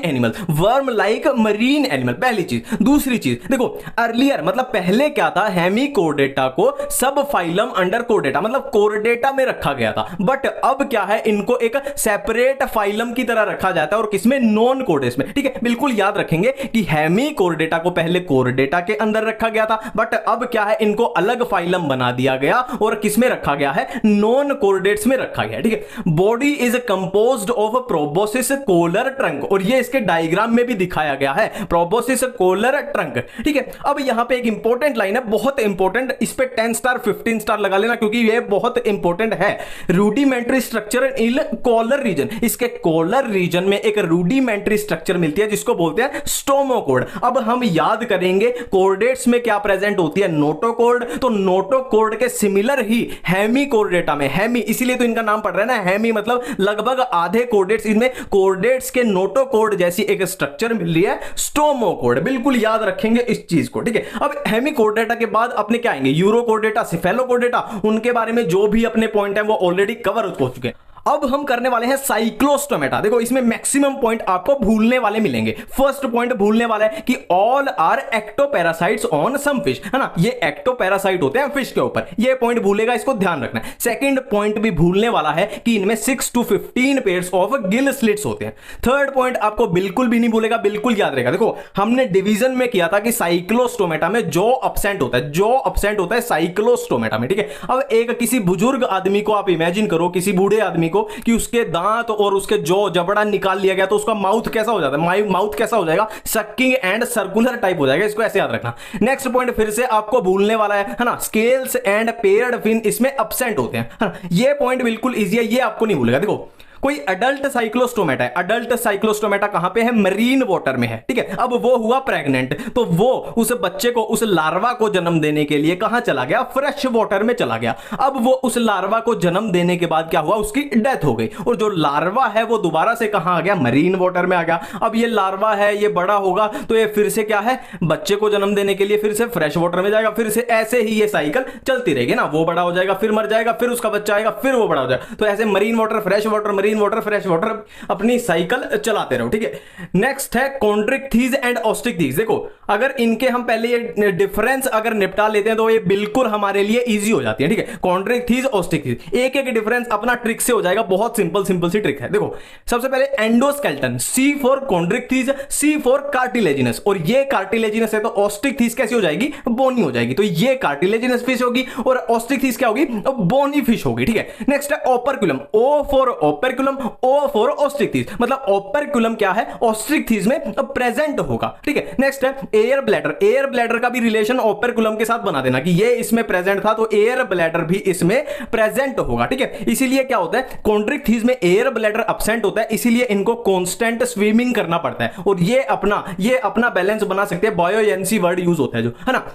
Speaker 1: एनिमल, पहली चीज। दूसरी चीज देखो, अर्लियर मतलब पहले क्या था? हेमिकोर्डेटा को सब फाइलम अंडर कोर्डेटा मतलब कोर्डेटा में रखा गया था। बट अब क्या है? इनको एक सेपरेट फाइलम की तरह रखा जाता है, और किसमें? नॉन कोर्डेट्स में। ठीक है, बिल्कुल याद रखेंगे कि हेमिकोर्डेटा को पहले कोर्डेटा के अंदर रखा गया था, बट अब क्या है? इनको अलग फाइलम बना दिया गया और किसमें रखा गया है? नॉन कोर्डेट्स में रखा गया। ठीक है, body is composed of proboscis collar trunk, और ये इसके डायग्राम में भी दिखाया गया है, प्रोबोसिस कोलर ट्रंक। ठीक है, अब यहां पे एक इंपॉर्टेंट लाइन है, बहुत इंपॉर्टेंट। इस पे 10 स्टार 15 स्टार लगा लेना, क्योंकि ये बहुत इंपॉर्टेंट है। Rudimentary structure in collar region. इसके कॉलर रीजन में एक रूडिमेंट्री स्ट्रक्चर मिलती है जिसको बोलते हैं स्टोमोकोर्ड। अब हम याद करेंगे कोर्डेट्स में क्या प्रेजेंट होती है? नोटोकोर्ड। तो नोटोकोर्ड के सिमिलर ही हेमिकोर्डेटा में, हेमी इसीलिए तो इनका नाम पड़ रहा है ना, हेमी मतलब लगभग आधे कोर्डेट्स। इनमें कोर्डेट्स के नोटोकोर्ड जैसी एक स्ट्रक्चर मिल रही है, स्टोमोकोर्ड। बिल्कुल याद रखेंगे इस चीज को। ठीक है, अब हेमिकोर्डेटा के बाद अपने क्या आएंगे? यूरोकोर्डेटा, सिफेलोकोर्डेटा। उनके बारे में जो भी अपने पॉइंट है वो ऑलरेडी कवर हो चुके हैं। अब हम करने वाले हैं साइक्लोस्टोमेटा। देखो इसमें मैक्सिमम पॉइंट आपको भूलने वाले मिलेंगे। फर्स्ट पॉइंट भूलने वाला है कि all are ectoparasites on some fish, है ना, ये एक्टोपैरासाइट होते हैं फिश के ऊपर। ये पॉइंट भूलेगा, इसको ध्यान रखना है। सेकंड पॉइंट भी भूलने वाला है कि इनमें 6 to 15 pairs of gill slits होते हैं। थर्ड पॉइंट आपको बिल्कुल भी नहीं भूलेगा, बिल्कुल याद रहेगा। देखो हमने डिवीजन में किया था कि साइक्लोस्टोमेटा में जो अब्सेंट होता है साइक्लोस्टोमेटा में। ठीक है, अब एक किसी बुजुर्ग आदमी को आप इमेजिन करो, किसी बूढ़े आदमी को कि उसके दांत और उसके जो जबड़ा निकाल लिया गया तो उसका माउथ कैसा हो जाता है, माउथ कैसा हो जाएगा, सकिंग एंड सर्कुलर टाइप हो जाएगा, इसको ऐसे याद रखना। नेक्स्ट पॉइंट फिर से आपको भूलने वाला है ना, स्केल्स एंड पेयर्ड फिन इसमें अब्सेंट होते हैं, है ना? ये पॉइंट बिल्कुल इजी है, ये आपको नहीं भूलेगा। देखो कोई अडल्ट साइक्लोस्टोमेटा है, अडल्ट साइक्लोस्टोमेटा कहां पे है, मरीन वाटर में है, ठीक है। अब वो हुआ प्रेग्नेंट, तो वो उस बच्चे को, उस लार्वा को जन्म देने के लिए कहां चला गया, फ्रेश वाटर में चला गया। अब वो उस लार्वा को जन्म देने के बाद क्या हुआ, उसकी डेथ हो गई, और जो लार्वा है वो दोबारा से कहां आ गया, मरीन वाटर में आ गया। अब ये लार्वा है, ये बड़ा होगा तो ये फिर से क्या है, बच्चे को जन्म देने के लिए फिर से फ्रेश वाटर में जाएगा, फिर से ऐसे ही ये साइकिल चलती रहेगी ना, वो बड़ा हो जाएगा, फिर मर जाएगा, फिर उसका बच्चा आएगा, फिर वो बड़ा हो जाएगा। तो ऐसे marine water, fresh water, marine water, fresh water, अपनी साइकिल चलाते रहो, ठीक है। नेक्स्ट है कॉन्ड्रिक्थीज एंड ऑस्टिक्थीज। देखो अगर इनके हम पहले ये डिफरेंस अगर निपटा लेते हैं तो ये बिल्कुल हमारे लिए इजी हो जाती है, ठीक है। कॉन्ड्रिक्थीज, ऑस्टिक्थीज, एक एक डिफरेंस अपना ट्रिक से हो जाएगा, बहुत सिंपल सिंपल सी ट्रिक है। देखो सबसे पहले endoskeleton, C for chondrichthyes, C for cartilaginous, और ये कार्टिलेजिनस है तो ऑस्टिक्थीज कैसी हो जाएगी, बोनी हो जाएगी। तो ये कार्टिलेजिनस फिश होगी और ऑस्टिक्थीज क्या होगी, बोनी फिश होगी, ठीक है। नेक्स्ट है ओपर्कुलम, ओ फॉर ओपर्कुलम, ओ फॉर ऑस्ट्रिक्थीज, मतलब ओपर्कुलम क्या है, ऑस्ट्रिक्थीज में प्रेजेंट होगा, ठीक है। नेक्स्ट है एयर ब्लैडर, एयर ब्लैडर का भी रिलेशन ओपर्कुलम के साथ बना देना कि ये इसमें प्रेजेंट था तो एयर ब्लैडर भी इसमें प्रेजेंट होगा, ठीक है। इसीलिए क्या होता है, कॉन्ड्रिक्थीज में एयर ब्लैडर एब्सेंट होता है, इसीलिए इनको कांस्टेंट स्विमिंग करना पड़ता है, और ये अपना बैलेंस बना सकते हैं, बायोएंसी वर्ड यूज होता है जो, है ना।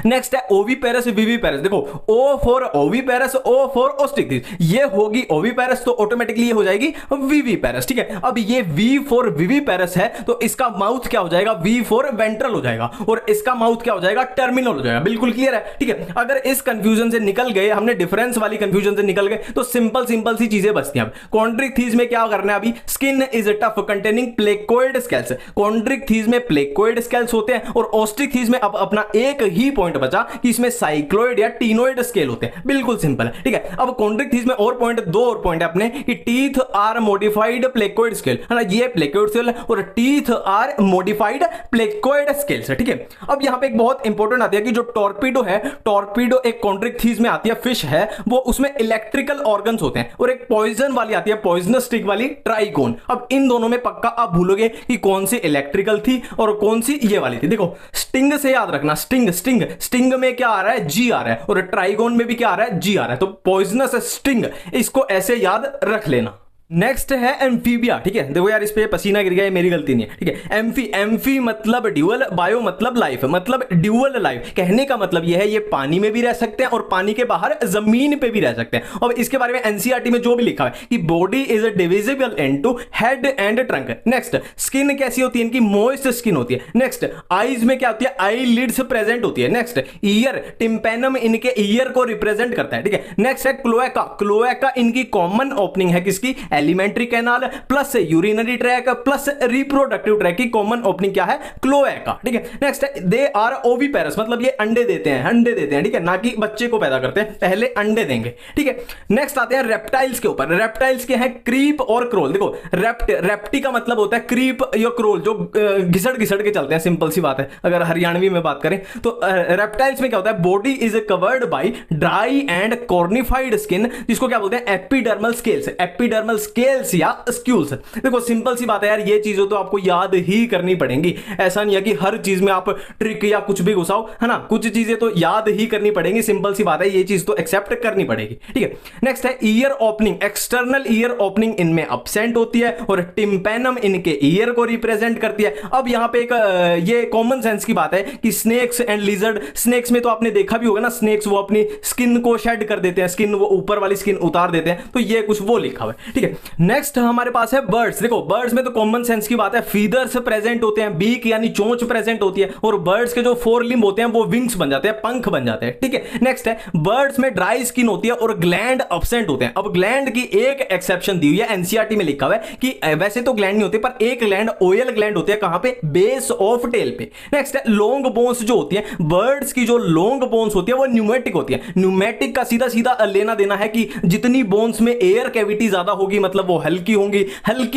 Speaker 1: नेक्स्ट है ओविपेरस, विविपेरस। देखो O for oviparous, O for ostriches, ये होगी ओविपेरस तो ऑटोमेटिकली ये हो जाएगी विविपेरस, ठीक है। अब ये वी फॉर विविपेरस है तो इसका माउथ क्या हो जाएगा, वी फॉर वेंट्रल हो जाएगा, और इसका माउथ क्या हो जाएगा, टर्मिनल हो जाएगा। बिल्कुल क्लियर है, ठीक है। अगर इस कंफ्यूजन से निकल गए, हमने डिफरेंस वाली कंफ्यूजन से निकल गए तो सिंपल सिंपल सी चीजें बचती हैं। अब कॉन्ड्रिक्थीज में क्या करना है, अभी skin is tough containing placoid scales, Chondrichthyes में प्लेकोइड स्केल्स होते हैं, और ऑस्ट्रिक्थीज में अब अपना एक ही पॉइंट बचा कि इसमें साइक्लोइड या टीनोइड स्केल होते हैं, बिल्कुल सिंपल है, ठीक है। अब कॉन्ड्रिक्थीज में और पॉइंट, दो और पॉइंट है अपने कि teeth are modified placoid scale, है ना, ये प्लेकोइड स्केल और teeth are modified placoid scale है, ठीक है। अब यहां पे एक बहुत इंपॉर्टेंट आती है कि जो टॉर्पीडो है, टॉर्पीडो एक कॉन्ड्रिक्थीज में आती है, फिश है वो, उसमें इलेक्ट्रिकल ऑर्गन्स होते हैं, और एक पॉइजन वाली आती है, पॉइजनस स्टिक वाली, ट्राइकोन। अब इन दोनों में पक्का आप भूलोगे कि कौन सी इलेक्ट्रिकल थी और कौन सी ये वाली थी। देखो स्टिंग से याद रखना, स्टिंग स्टिंग स्टिंग में क्या आ रहा है, जी आ रहा है, और ट्राइगोन में भी क्या आ रहा है, जी आ रहा है, तो पॉइजनस स्टिंग, इसको ऐसे याद रख लेना। नेक्स्ट है एम्फीबिया, ठीक है। देखो यार इस पे पसीना गिर गया, ये मेरी गलती नहीं है, ठीक है। एम्फी मतलब ड्यूअल, बायो मतलब लाइफ, मतलब ड्यूअल लाइफ। कहने का मतलब ये है ये पानी में भी रह सकते हैं और पानी के बाहर जमीन पे भी रह सकते हैं। और इसके बारे में एनसीईआरटी में जो भी लिखा है कि body is divisible into head and trunk. Next skin कैसी होती है इनकी, मॉइस्ट स्किन होती है। नेक्स्ट आईज में क्या होती है, आई लिड्स प्रेजेंट होती है। नेक्स्ट ईयर, टिम्पेनम इनके ईयर को रिप्रेजेंट करता है, ठीक है। नेक्स्ट है क्लोएका, क्लोएका इनकी कॉमन ओपनिंग है किसकी, alimentary canal plus urinary track plus reproductive tract की कॉमन ओपनिंग क्या है, क्लोएका, ठीक है। नेक्स्ट है दे आर ओविपेरस, मतलब ये अंडे देते हैं, ठीक है, ना कि बच्चे को पैदा करते हैं, पहले अंडे देंगे, ठीक है। नेक्स्ट आते हैं रेप्टाइल्स के ऊपर। रेप्टाइल्स के हैं क्रीप और क्रोल। देखो रेप्टी का मतलब होता है क्रीप या क्रोल, जो घिसड़ घिसड़ के चलते हैं, सिंपल सी बात है अगर हरियाणवी में बात करें तो। रेप्टाइल्स में क्या होता है, body is covered by dry and cornified skin, जिसको क्या बोलते हैं, एपिडर्मल स्केल्स, एपिडर्मल स्केल्स या स्क्यूल्स। देखो सिंपल सी बात है यार, ये चीजें तो आपको याद ही करनी पड़ेंगी, ऐसा नहीं है कि हर चीज में आप ट्रिक या कुछ भी घुसाओ, है ना, कुछ चीजें तो याद ही करनी पड़ेंगी, सिंपल सी बात है, ये चीज तो एक्सेप्ट करनी पड़ेगी, ठीक है। नेक्स्ट है year opening, external ear opening इनमें अब्सेंट होती है और टिम्पेनम इनके ईयर को रिप्रेजेंट करती है। अब यहां पे एक ये कॉमन सेंस की बात है कि स्नेक्स एंड लिजर्ड, स्नेक्स में तो आपने देखा भी होगा ना, स्नेक्स वो अपनी स्किन को शेड कर देते हैं, स्किन वो ऊपर वाली स्किन उतार देते हैं, तो ये कुछ वो लिखा हुआ है, ठीक है। नेक्स्ट हमारे पास है बर्ड्स। देखो बर्ड्स में तो कॉमन सेंस की बात है, फीदर्स प्रेजेंट होते हैं, बीक यानी चोंच प्रेजेंट होती है, और बर्ड्स के जो फोर लिम्ब होते हैं वो विंग्स बन जाते हैं, पंख बन जाते हैं, ठीक है। नेक्स्ट है बर्ड्स में ड्राई स्किन होती है और ग्लैंड एब्सेंट होते हैं। अब ग्लैंड की एक एक्सेप्शन दी हुई है, एनसीईआरटी में लिखा हुआ है कि वैसे तो ग्लैंड नहीं होते, पर एक ग्लैंड ऑयल ग्लैंड होती है, कहां पे, बेस ऑफ टेल पे। नेक्स्ट है लॉन्ग बोन्स जो होती है, बर्ड्स की जो लॉन्ग बोन्स होती है वो न्यूमेटिक होती है। न्यूमेटिक का सीधा सीधा लेना देना है कि जितनी बोन्स में एयर कैविटी ज्यादा होगी, मतलब वो हल्की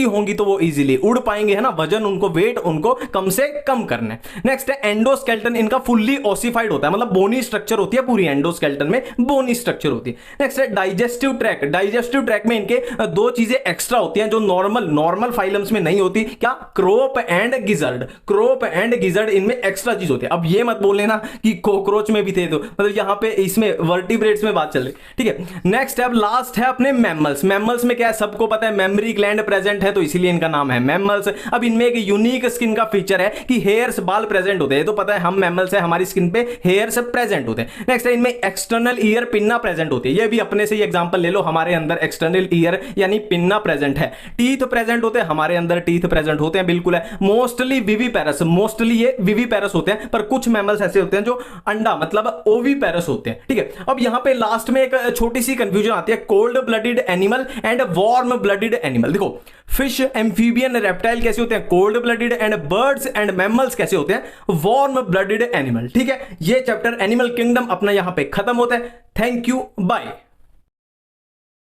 Speaker 1: होंगी तो वो इजीली उड़ पाएंगे, है ना, वजन उनको, वेट उनको कम से कम करना है। नेक्स्ट है एंडोस्केलेटन, इनका फुल्ली ओसिफाइड होता है, मतलब बोनी स्ट्रक्चर होती है पूरी, एंडोस्केलेटन में बोनी स्ट्रक्चर होती है। नेक्स्ट है डाइजेस्टिव ट्रैक, डाइजेस्टिव ट्रैक में इनके दो चीजें एक्स्ट्रा होती हैं जो नॉर्मल फाइलम्स में नहीं होती, क्या, crop and gizzard, crop and gizzard इनमें एक्स्ट्रा चीज होती है। अब ये मत बोल लेना कि कॉकरोच में भी थे, तो मतलब यहां पे इसमें वर्टिब्रेट्स में बात चल रही, ठीक है। नेक्स्ट है, लास्ट है अपने मैमल्स। मैमल्स में क्या है, सबको पता है मेमोरी ग्लैंड प्रेजेंट है, तो इसीलिए इनका नाम है मैमल्स। अब इनमें एक यूनिक स्किन का फीचर है कि हेयर्स, बाल प्रेजेंट होते हैं, तो पता है हम मैमल्स है, हमारी स्किन पे हेयर्स प्रेजेंट होते हैं। नेक्स्ट है, इनमें एक्सटर्नल ईयर पिन्ना प्रेजेंट होती है, ये भी अपने से ही एग्जांपल ले लो, हमारे अंदर एक्सटर्नल ईयर यानी पिन्ना प्रेजेंट है। टीथ प्रेजेंट होते हैं, हमारे अंदर टीथ प्रेजेंट होते हैं, बिल्कुल है। मोस्टली विविपेरस, मोस्टली ये विविपेरस होते हैं, पर कुछ मैमल्स ऐसे होते हैं जो अंडा मतलब ओविपेरस होते हैं, ठीक है। अब यहां पे लास्ट में एक छोटी सी कंफ्यूजन आती है, cold blooded animal and warm blooded animal. देखो फिश, एम्फीबियन, रेप्टाइल कैसे होते हैं, cold blooded, and birds and mammals कैसे होते हैं, वार्म ब्लडेड एनिमल, ठीक है। ये चैप्टर एनिमल किंगडम अपना यहां पे खत्म होता है। Thank you, bye.